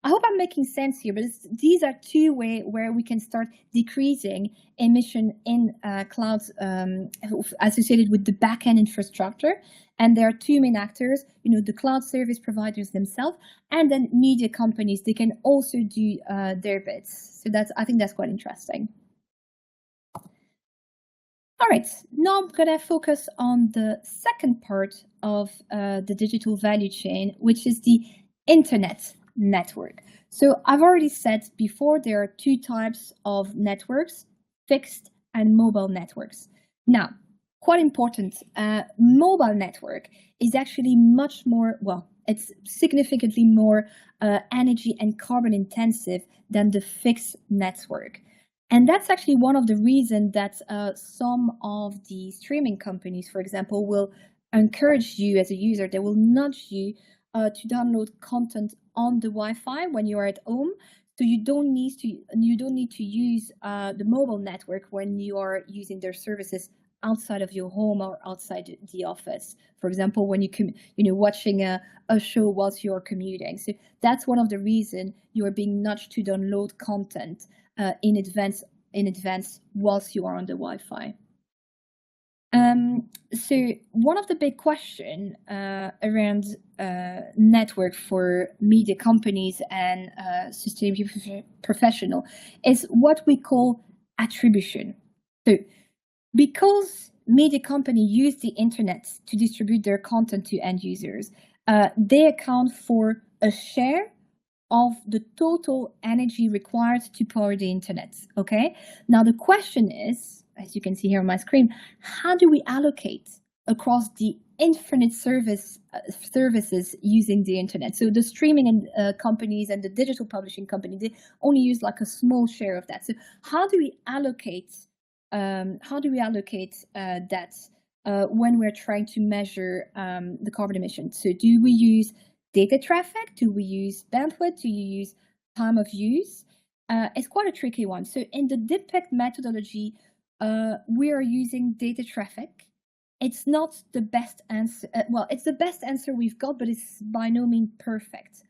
I hope I'm making sense here, but these are 2 ways where we can start decreasing emission in clouds associated with the backend infrastructure. And there are 2 main actors, the cloud service providers themselves, and then media companies. They can also do their bits. So I think that's quite interesting. All right, now I'm going to focus on the second part of the digital value chain, which is the internet network. So I've already said before, there are 2 types of networks, fixed and mobile networks. Now, quite important, mobile network is actually much more, it's significantly more energy and carbon intensive than the fixed network. And that's actually one of the reasons that some of the streaming companies, for example, will encourage you as a user, they will nudge you to download content on the Wi-Fi when you are at home. So you don't need to use the mobile network when you are using their services outside of your home or outside the office. For example, when you watching a show whilst you're commuting. So that's one of the reasons you are being nudged to download content in advance whilst you are on the Wi-Fi. So one of the big questions around network for media companies and sustainability professional is what we call attribution. So because media companies use the internet to distribute their content to end users, they account for a share of the total energy required to power the internet. Okay. Now the question is, as you can see here on my screen, how do we allocate across the infinite services using the internet? So the streaming companies and the digital publishing companies, they only use like a small share of that. So how do we allocate that when we're trying to measure the carbon emissions? So do we use data traffic? Do we use bandwidth? Do you use time of use? It's quite a tricky one. So in the DIPEC methodology, we are using data traffic. It's not the best answer. It's the best answer we've got, but it's by no means perfect.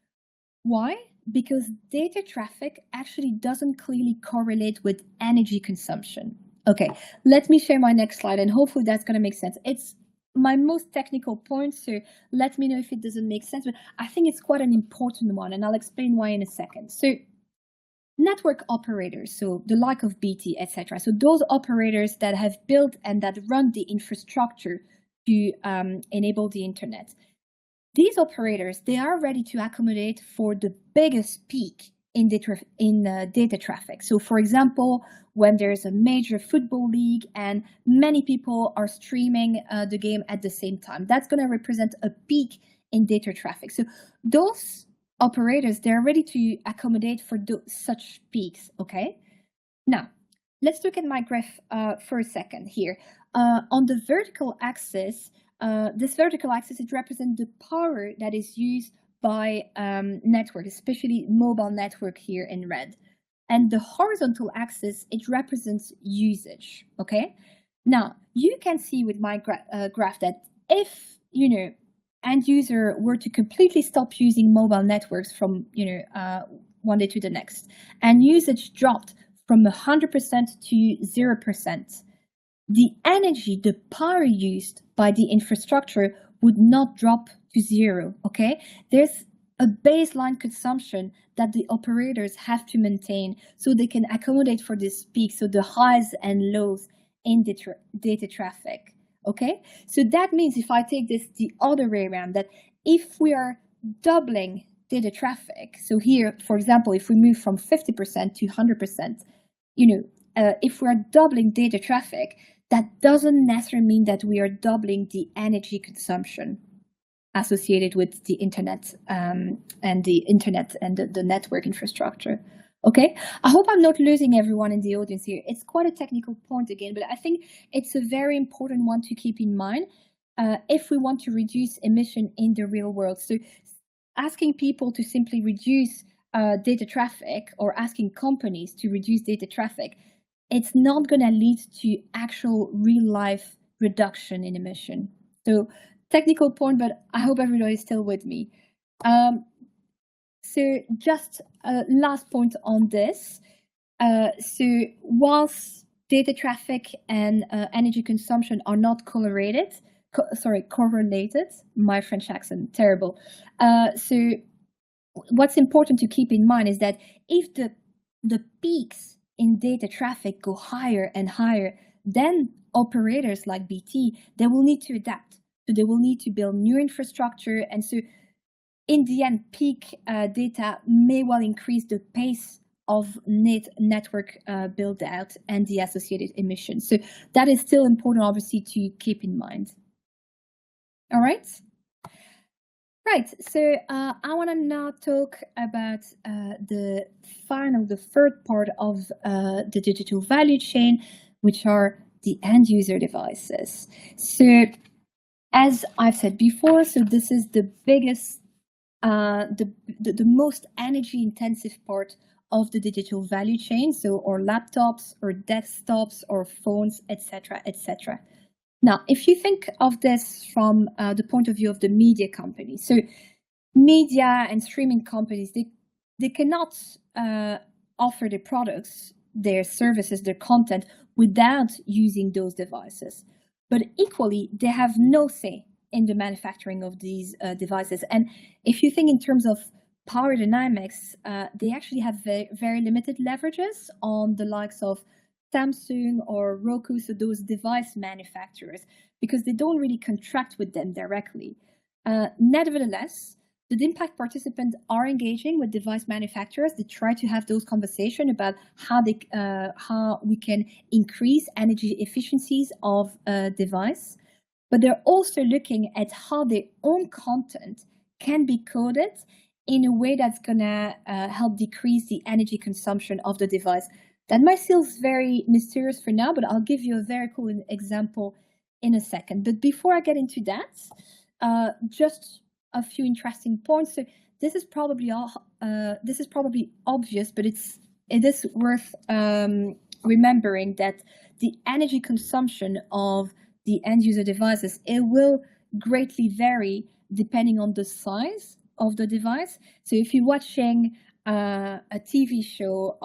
Why? Because data traffic actually doesn't clearly correlate with energy consumption. Okay, let me share my next slide, and hopefully that's going to make sense. It's my most technical point, so let me know if it doesn't make sense, but I think it's quite an important one, and I'll explain why in a second. So network operators, so the like of BT, etc. So those operators that have built and that run the infrastructure to enable the internet. These operators, they are ready to accommodate for the biggest peak in data traffic. So for example, when there's a major football league and many people are streaming the game at the same time, that's going to represent a peak in data traffic. So those operators, they're ready to accommodate for such peaks, okay? Now, let's look at my graph for a second here. On the vertical axis, this vertical axis, it represents the power that is used by network, especially mobile network here in red. And the horizontal axis, it represents usage, okay? Now, you can see with my graph that if, end user were to completely stop using mobile networks from one day to the next, and usage dropped from 100% to 0%, the energy, the power used by the infrastructure would not drop to zero, okay? There's a baseline consumption that the operators have to maintain so they can accommodate for this peak, so the highs and lows in data traffic, okay? So that means if I take this the other way around, that if we are doubling data traffic, so here, for example, if we move from 50% to 100%, if we're doubling data traffic, that doesn't necessarily mean that we are doubling the energy consumption associated with the internet and the network infrastructure. Okay, I hope I'm not losing everyone in the audience here. It's quite a technical point again, but I think it's a very important one to keep in mind if we want to reduce emission in the real world. So asking people to simply reduce data traffic or asking companies to reduce data traffic, it's not going to lead to actual real life reduction in emission. So technical point, but I hope everybody is still with me. So just a last point on this. So whilst data traffic and energy consumption are not correlated, my French accent, terrible. So what's important to keep in mind is that if the peaks in data traffic go higher and higher, then operators like BT, they will need to adapt. So they will need to build new infrastructure. And so in the end, peak data may well increase the pace of network build out and the associated emissions. So that is still important, obviously, to keep in mind. All right. Right, so I want to now talk about the third part of the digital value chain, which are the end user devices. So as I've said before, so this is the biggest, the most energy intensive part of the digital value chain. So our laptops, or desktops, or phones, etc., etc. Now, if you think of this from the point of view of the media company, so media and streaming companies, they cannot offer their products, their services, their content without using those devices. But equally, they have no say in the manufacturing of these devices. And if you think in terms of power dynamics, they actually have very limited leverages on the likes of Samsung or Roku, so those device manufacturers, because they don't really contract with them directly. Nevertheless, the impact participants are engaging with device manufacturers. They try to have those conversations about how we can increase energy efficiencies of a device, but they're also looking at how their own content can be coded in a way that's gonna help decrease the energy consumption of the device. That might seem very mysterious for now, but I'll give you a very cool example in a second. But before I get into that, just a few interesting points. So this is probably obvious, but it is worth remembering that the energy consumption of the end user devices, it will greatly vary depending on the size of the device. So if you're watching a TV show,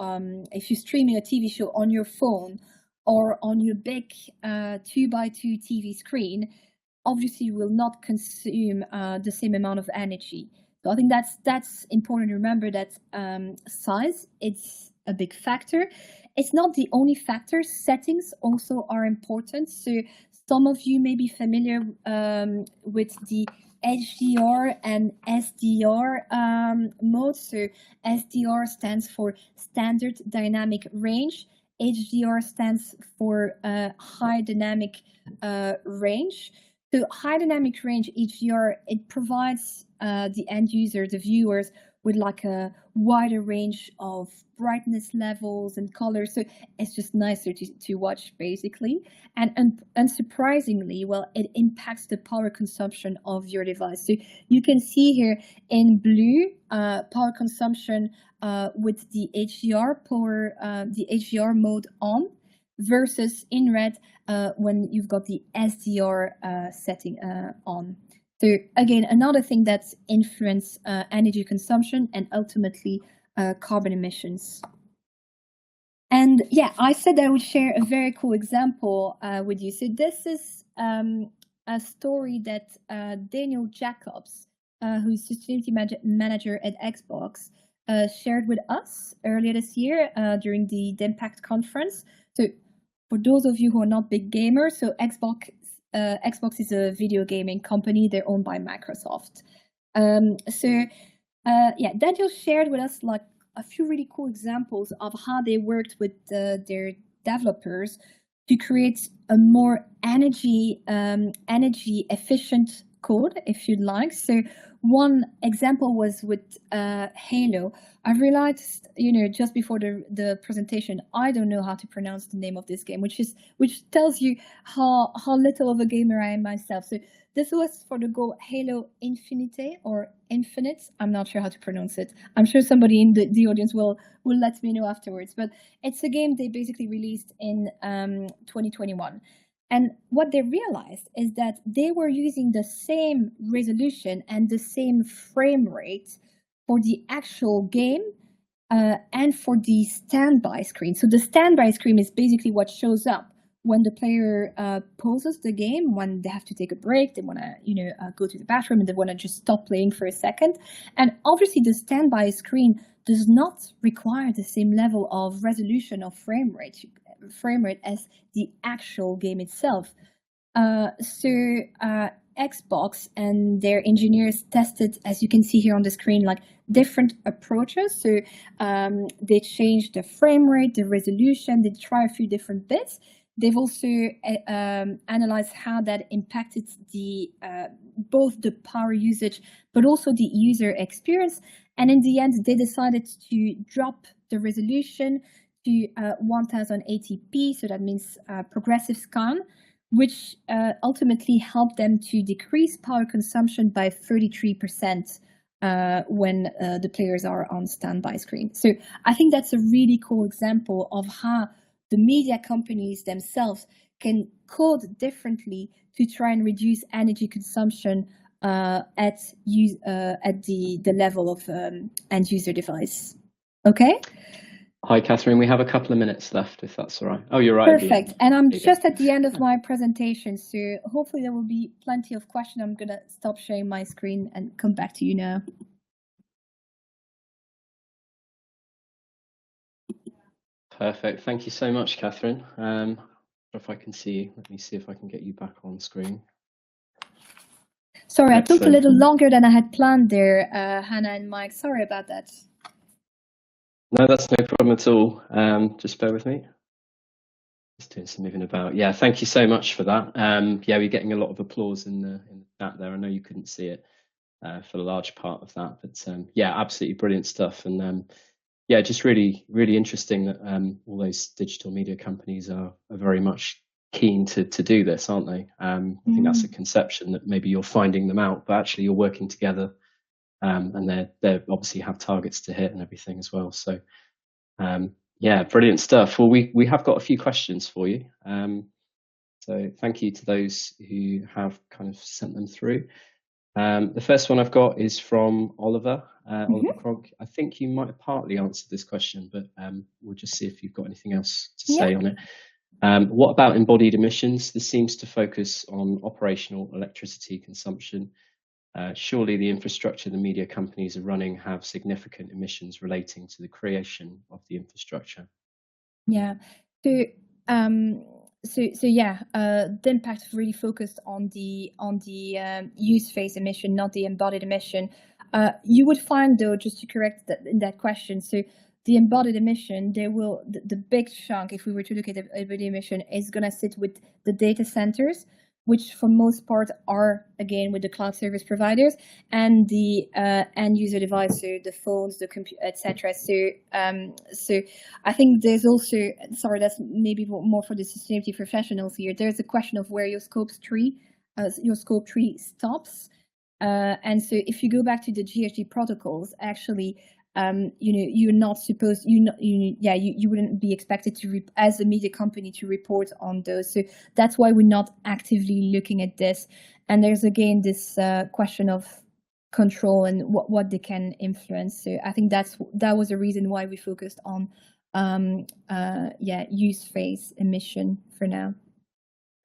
if you're streaming a TV show on your phone or on your big 2x2 TV screen, obviously you will not consume the same amount of energy. So I think that's important to remember, that size, it's a big factor. It's not the only factor. Settings also are important. So some of you may be familiar with the HDR and SDR modes. So SDR stands for Standard Dynamic Range. HDR stands for High Dynamic Range. So high dynamic range HDR, it provides the end user, the viewers, with like a wider range of brightness levels and colors. So it's just nicer to watch, basically. And unsurprisingly, well, it impacts the power consumption of your device. So you can see here in blue, power consumption with the HDR mode on, versus in red when you've got the SDR setting on. So again, another thing that's influenced energy consumption and ultimately carbon emissions. And yeah, I said I would share a very cool example with you. So this is a story that Daniel Jacobs, who's sustainability manager at Xbox, shared with us earlier this year during the Impact conference. So for those of you who are not big gamers, so Xbox is a video gaming company. They're owned by Microsoft. Yeah, Daniel shared with us like a few really cool examples of how they worked with their developers to create a more energy efficient code, if you'd like. So one example was with Halo. I realized, just before the presentation, I don't know how to pronounce the name of this game, which tells you how little of a gamer I am myself. So this was for the Go Halo Infinite or Infinite. I'm not sure how to pronounce it. I'm sure somebody in the audience will let me know afterwards. But it's a game they basically released in 2021. And what they realized is that they were using the same resolution and the same frame rate for the actual game and for the standby screen. So the standby screen is basically what shows up when the player pauses the game, when they have to take a break, they want to go to the bathroom and they want to just stop playing for a second. And obviously the standby screen does not require the same level of resolution or frame rate as the actual game itself. Xbox and their engineers tested, as you can see here on the screen, like different approaches. So they changed the frame rate, the resolution, they try a few different bits. They've also analyzed how that impacted the both the power usage, but also the user experience. And in the end, they decided to drop the resolution to 1080p, so that means progressive scan, which ultimately helped them to decrease power consumption by 33% when the players are on standby screen. So I think that's a really cool example of how the media companies themselves can code differently to try and reduce energy consumption at the level of end user device. Okay. Hi, Catherine. We have a couple of minutes left, if that's all right. Oh, you're right. Perfect. And I'm just at the end of my presentation, so hopefully there will be plenty of questions. I'm going to stop sharing my screen and come back to you now. Perfect. Thank you so much, Catherine. If I can see you, let me see if I can get you back on screen. Sorry, I took a little longer than I had planned there, Hannah and Mike. Sorry about that. No, that's no problem at all. Just bear with me. Just doing some moving about. Yeah, thank you so much for that. Yeah, we're getting a lot of applause in the chat there. I know you couldn't see it for a large part of that, but yeah, absolutely brilliant stuff. And yeah, just really, really interesting that all those digital media companies are very much keen to do this, aren't they? I think that's a conception that maybe you're finding them out, but actually you're working together. And they obviously have targets to hit and everything as well. So yeah, brilliant stuff. Well, we have got a few questions for you. So thank you to those who have kind of sent them through. The first one I've got is from Oliver. Oliver Cronk. I think you might have partly answered this question, but we'll just see if you've got anything else to say on it. What about embodied emissions? This seems to focus on operational electricity consumption. Surely the infrastructure the media companies are running have significant emissions relating to the creation of the infrastructure. Yeah. So yeah, the impact really focused on the use phase emission, not the embodied emission. You would find, though, just to correct that question, so the embodied emission, the big chunk, if we were to look at the embodied emission, is going to sit with the data centers, which for most part are, again, with the cloud service providers, and the end user device, so the phones, the computer, etc. So I think there's also, sorry, that's maybe more for the sustainability professionals here. There's a question of where your scope 3 stops. And so if you go back to the GHG protocols, actually, you're not supposed, you wouldn't be expected to, as a media company, to report on those. So that's why we're not actively looking at this. And there's again this question of control and what they can influence. So I think that was a reason why we focused on use phase emission for now.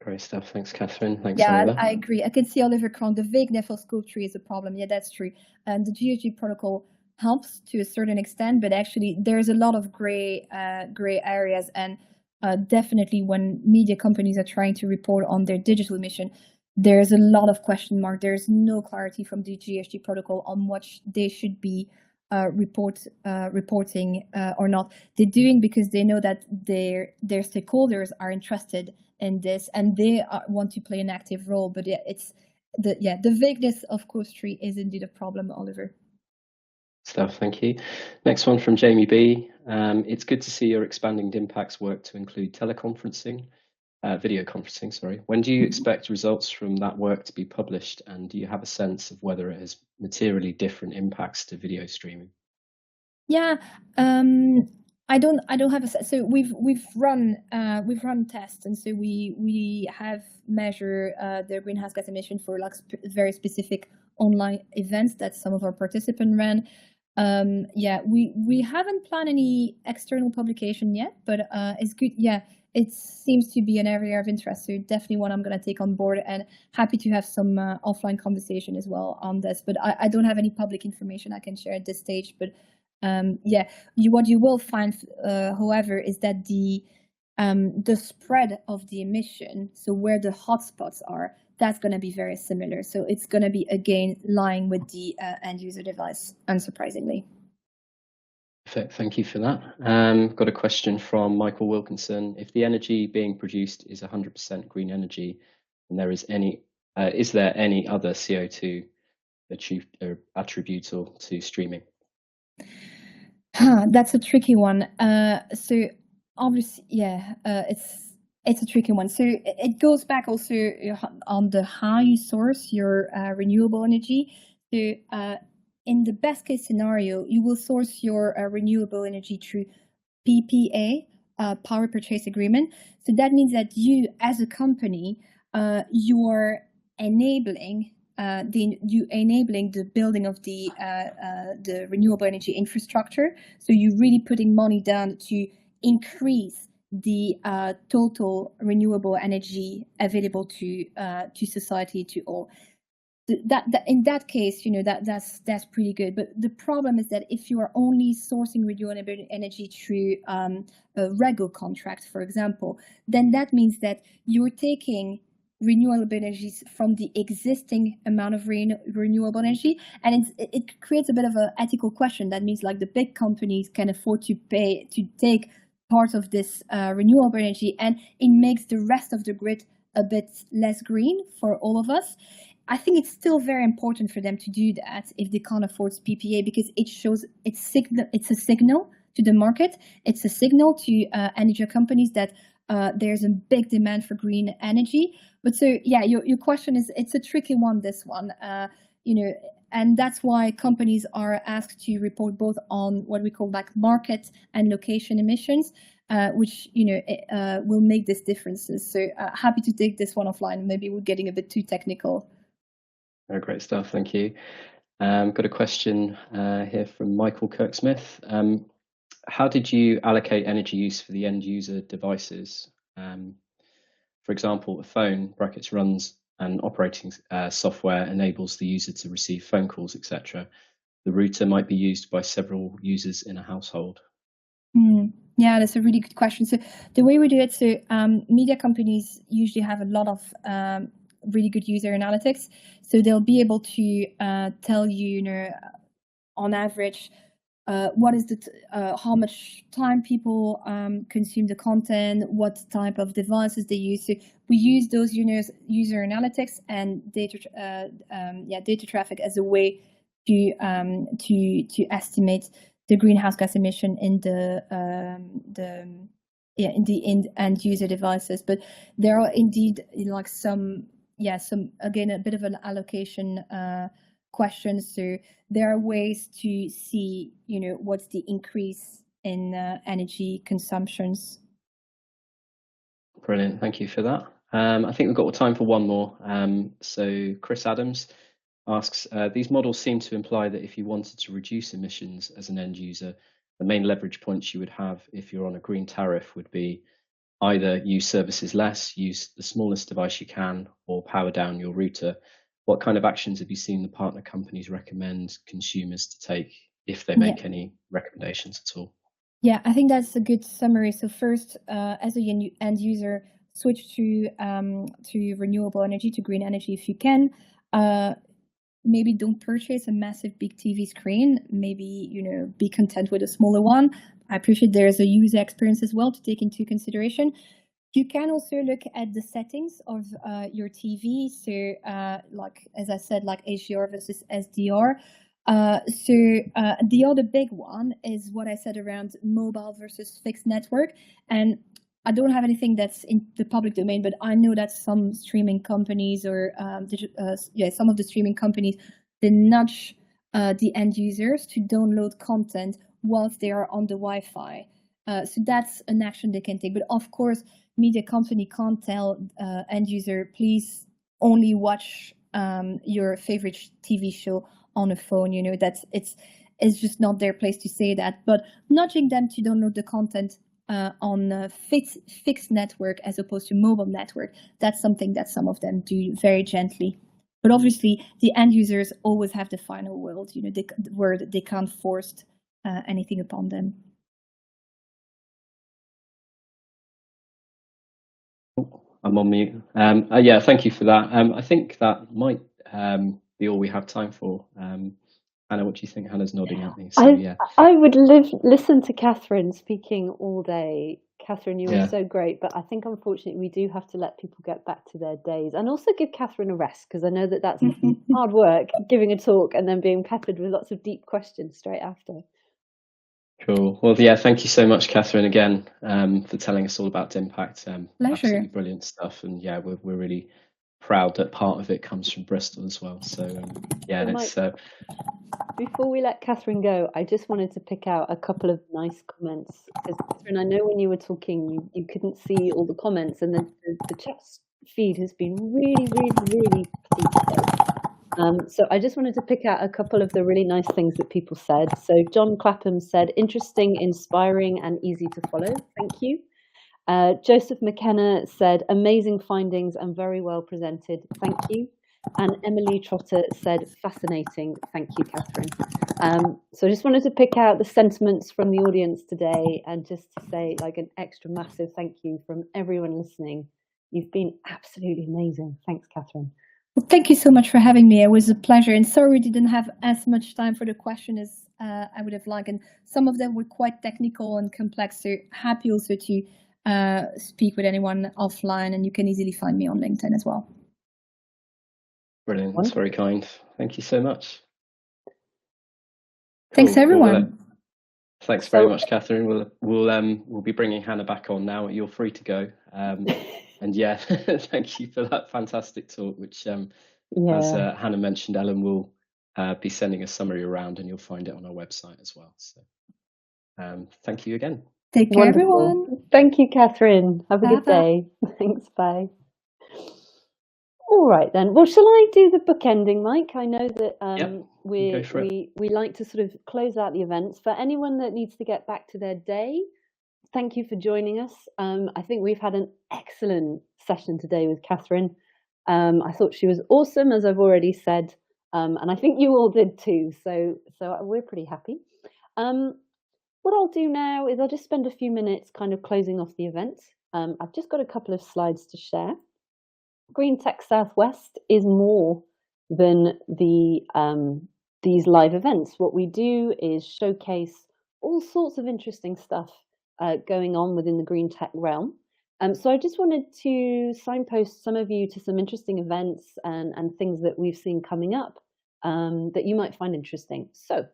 Great stuff. Thanks, Catherine. Thanks, Yeah, Oliver. I agree. I can see Oliver Kron, the vagueness of scope 3 is a problem. Yeah, that's true. And the GHG protocol helps to a certain extent, but actually there's a lot of gray areas. And definitely when media companies are trying to report on their digital emission, there's a lot of question mark. There's no clarity from the GHG protocol on what they should be reporting or not. They're doing because they know that their stakeholders are interested in this and they want to play an active role. But yeah, it's the vagueness of Coast 3 is indeed a problem, Oliver. Stuff, thank you. Next one from Jamie B. It's good to see your expanding DIMPAC's work to include teleconferencing, video conferencing, sorry. When do you expect results from that work to be published, and do you have a sense of whether it has materially different impacts to video streaming? Yeah, I don't have a, so we've run tests, and so we have measured the greenhouse gas emission for like very specific online events that some of our participants ran. We haven't planned any external publication yet, but it's good. Yeah, it seems to be an area of interest, so definitely one I'm going to take on board, and happy to have some offline conversation as well on this. But I don't have any public information I can share at this stage. But what you will find, however, is that the spread of the emission, so where the hotspots are, that's going to be very similar. So it's going to be, again, lying with the end user device, unsurprisingly. Thank you for that. Got a question from Michael Wilkinson. If the energy being produced is 100% green energy, and there is there any other CO2 attributable to streaming? That's a tricky one. So obviously, it's a tricky one. So it goes back also on how you source your renewable energy. So in the best case scenario, you will source your renewable energy through PPA, power purchase agreement. So that means that you, as a company, you are enabling the building of the renewable energy infrastructure. So you're really putting money down to increase the total renewable energy available to society, to all. That in that case, that's pretty good. But the problem is that if you are only sourcing renewable energy through a REGO contract, for example, then that means that you're taking renewable energies from the existing amount of renewable energy, and it creates a bit of an ethical question. That means like the big companies can afford to pay to take part of this renewable energy, and it makes the rest of the grid a bit less green for all of us. I think it's still very important for them to do that if they can't afford PPA, because it shows it's a signal to the market. It's a signal to energy companies that there's a big demand for green energy. But so yeah, your question is, it's a tricky one, this one, and that's why companies are asked to report both on what we call like market and location emissions, which will make these differences. So happy to take this one offline. Maybe we're getting a bit too technical. Oh, great stuff, thank you. Got a question here from Michael Kirk-Smith. How did you allocate energy use for the end user devices? For example, a phone runs and operating software enables the user to receive phone calls, etc. The router might be used by several users in a household. Yeah, that's a really good question. So the way we do it, so media companies usually have a lot of really good user analytics. So they'll be able to tell you, on average, what is how much time people consume the content, what type of devices they use. So we use those user analytics and data traffic as a way to estimate the greenhouse gas emission in the end user devices. But there are indeed like some again a bit of an allocation questions. So there are ways to see, what's the increase in energy consumptions. Brilliant, thank you for that. I think we've got time for one more. So Chris Adams asks, these models seem to imply that if you wanted to reduce emissions as an end user, the main leverage points you would have if you're on a green tariff would be either use services less, use the smallest device you can, or power down your router. What kind of actions have you seen the partner companies recommend consumers to take, if they make any recommendations at all? Yeah, I think that's a good summary. So first, as a end user, switch to renewable energy, to green energy if you can. Maybe don't purchase a massive big TV screen. Maybe, be content with a smaller one. I appreciate there's a user experience as well to take into consideration. You can also look at the settings of your TV. So like, as I said, like HDR versus SDR. The other big one is what I said around mobile versus fixed network. And I don't have anything that's in the public domain, but I know that some streaming companies or some of the streaming companies, they nudge the end users to download content whilst they are on the Wi-Fi. So that's an action they can take. But of course, media company can't tell end user, please only watch your favorite TV show on a phone. It's just not their place to say that. But nudging them to download the content on a fixed network as opposed to mobile network, that's something that some of them do very gently. But obviously, the end users always have the final word. Where they can't force anything upon them. I'm on mute. Yeah, thank you for that. I think that might be all we have time for. Hannah, what do you think? Hannah's nodding at me. So, I would listen to Catherine speaking all day. Catherine, you were so great, but I think unfortunately we do have to let people get back to their days and also give Catherine a rest, because I know that that's hard work, giving a talk and then being peppered with lots of deep questions straight after. Cool. Well, yeah, thank you so much, Catherine, again, for telling us all about Impact. Pleasure. Absolutely brilliant stuff. And yeah, we're really proud that part of it comes from Bristol as well. So yeah, before we let Catherine go, I just wanted to pick out a couple of nice comments, because Catherine, I know when you were talking, you couldn't see all the comments, and the chat feed has been really, really, really pleased. So I just wanted to pick out a couple of the really nice things that people said. So John Clapham said, interesting, inspiring, and easy to follow. Thank you. Joseph McKenna said, amazing findings and very well presented. Thank you. And Emily Trotter said, fascinating. Thank you, Catherine. So I just wanted to pick out the sentiments from the audience today and just to say like an extra massive thank you from everyone listening. You've been absolutely amazing. Thanks, Catherine. Well, thank you so much for having me. It was a pleasure. And sorry we didn't have as much time for the question as I would have liked. And some of them were quite technical and complex. So happy also to speak with anyone offline. And you can easily find me on LinkedIn as well. Brilliant. That's very kind. Thank you so much. Thanks, everyone. Thanks very much, Catherine. We'll be bringing Hannah back on now. You're free to go. And yeah, thank you for that fantastic talk, which, as Hannah mentioned, Ellen will be sending a summary around, and you'll find it on our website as well. So thank you again. Take care, everyone. Thank you, Catherine. Have a good day. Thanks. Bye. All right then. Well, shall I do the bookending, Mike? I know that we like to sort of close out the events. For anyone that needs to get back to their day, thank you for joining us. I think we've had an excellent session today with Catherine. I thought she was awesome, as I've already said, and I think you all did too. So we're pretty happy. What I'll do now is I'll just spend a few minutes kind of closing off the event. I've just got a couple of slides to share. Green Tech Southwest is more than these live events. What we do is showcase all sorts of interesting stuff going on within the green tech realm. So I just wanted to signpost some of you to some interesting events and things that we've seen coming up that you might find interesting. So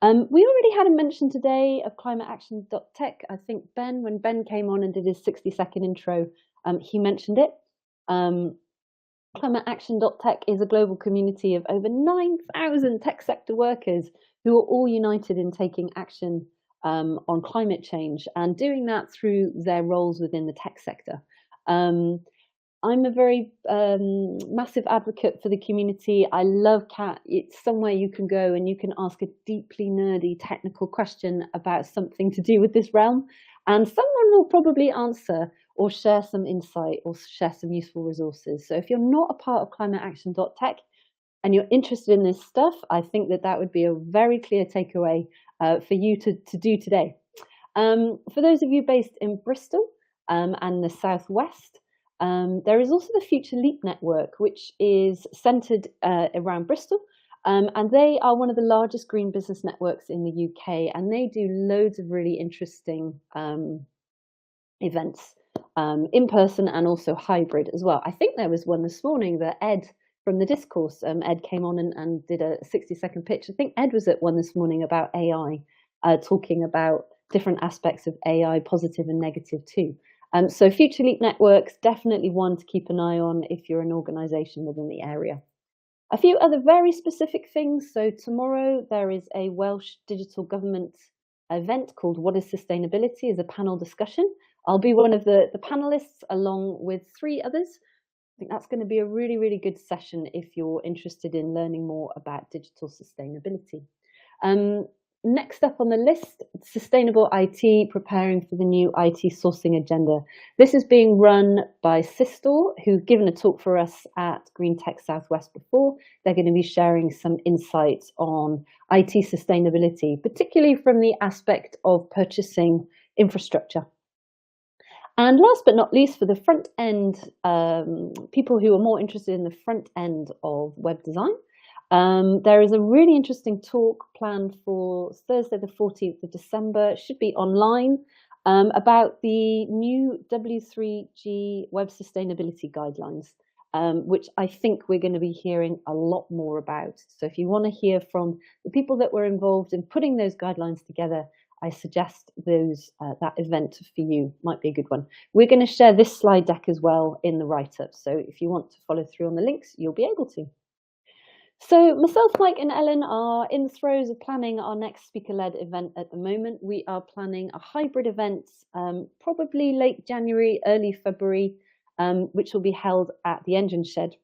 we already had a mention today of climateaction.tech. I think when Ben came on and did his 60-second intro, he mentioned it. ClimateAction.tech is a global community of over 9,000 tech sector workers who are all united in taking action on climate change and doing that through their roles within the tech sector. I'm a very massive advocate for the community. I love Cat. It's somewhere you can go and you can ask a deeply nerdy technical question about something to do with this realm, and someone will probably answer or share some insight or share some useful resources. So if you're not a part of ClimateAction.tech and you're interested in this stuff, I think that would be a very clear takeaway for you to do today. For those of you based in Bristol and the Southwest, there is also the Future Leap Network, which is centred around Bristol, and they are one of the largest green business networks in the UK, and they do loads of really interesting events, in person and also hybrid as well. I think there was one this morning that Ed from the discourse, Ed came on and did a 60-second pitch. I think Ed was at one this morning about AI, talking about different aspects of AI, positive and negative too. So Future Leap Networks, definitely one to keep an eye on if you're an organisation within the area. A few other very specific things. So tomorrow there is a Welsh digital government event called What is Sustainability? As a panel discussion. I'll be one of the panellists along with 3 others. I think that's going to be a really, really good session if you're interested in learning more about digital sustainability. Next up on the list, Sustainable IT, preparing for the new IT sourcing agenda. This is being run by Sistor, who've given a talk for us at Green Tech Southwest before. They're going to be sharing some insights on IT sustainability, particularly from the aspect of purchasing infrastructure. And last but not least, for the front end, people who are more interested in the front end of web design, there is a really interesting talk planned for Thursday, the 14th of December. It should be online, about the new W3G web sustainability guidelines, which I think we're going to be hearing a lot more about. So if you want to hear from the people that were involved in putting those guidelines together, I suggest that event for you might be a good one. We're going to share this slide deck as well in the write-up. So if you want to follow through on the links, you'll be able to. So myself, Mike and Ellen are in the throes of planning our next speaker-led event at the moment. We are planning a hybrid event, probably late January, early February, which will be held at the Engine Shed.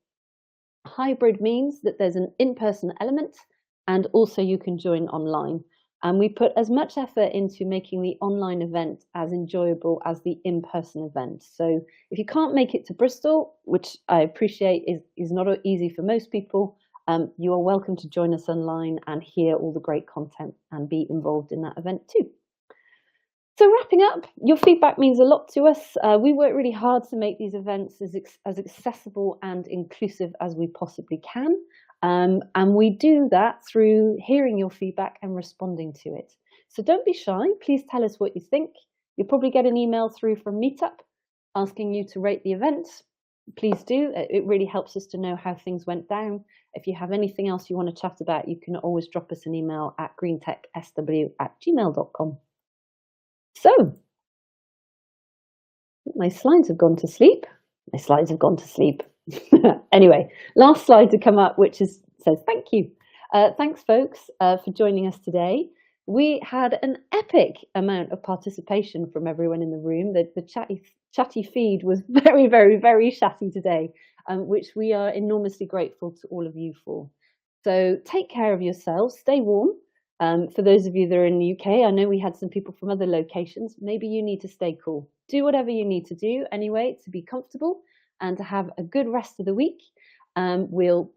Hybrid means that there's an in-person element and also you can join online. And we put as much effort into making the online event as enjoyable as the in-person event. So if you can't make it to Bristol, which I appreciate is not easy for most people, you are welcome to join us online and hear all the great content and be involved in that event too. So wrapping up, your feedback means a lot to us. We work really hard to make these events as accessible and inclusive as we possibly can. And we do that through hearing your feedback and responding to it. So don't be shy. Please tell us what you think. You'll probably get an email through from Meetup asking you to rate the event. Please do. It really helps us to know how things went down. If you have anything else you want to chat about, you can always drop us an email at greentechsw@gmail.com. So, my slides have gone to sleep. My slides have gone to sleep. Anyway, last slide to come up, which says thank you. Thanks, folks, for joining us today. We had an epic amount of participation from everyone in the room. The chatty feed was very, very, very chatty today, which we are enormously grateful to all of you for. So take care of yourselves, stay warm. For those of you that are in the UK, I know we had some people from other locations. Maybe you need to stay cool. Do whatever you need to do anyway to be comfortable and to have a good rest of the week. Ellen will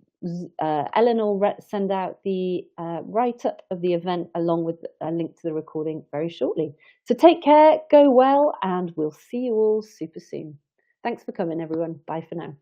send out the write-up of the event along with a link to the recording very shortly. So take care, go well, and we'll see you all super soon. Thanks for coming, everyone. Bye for now.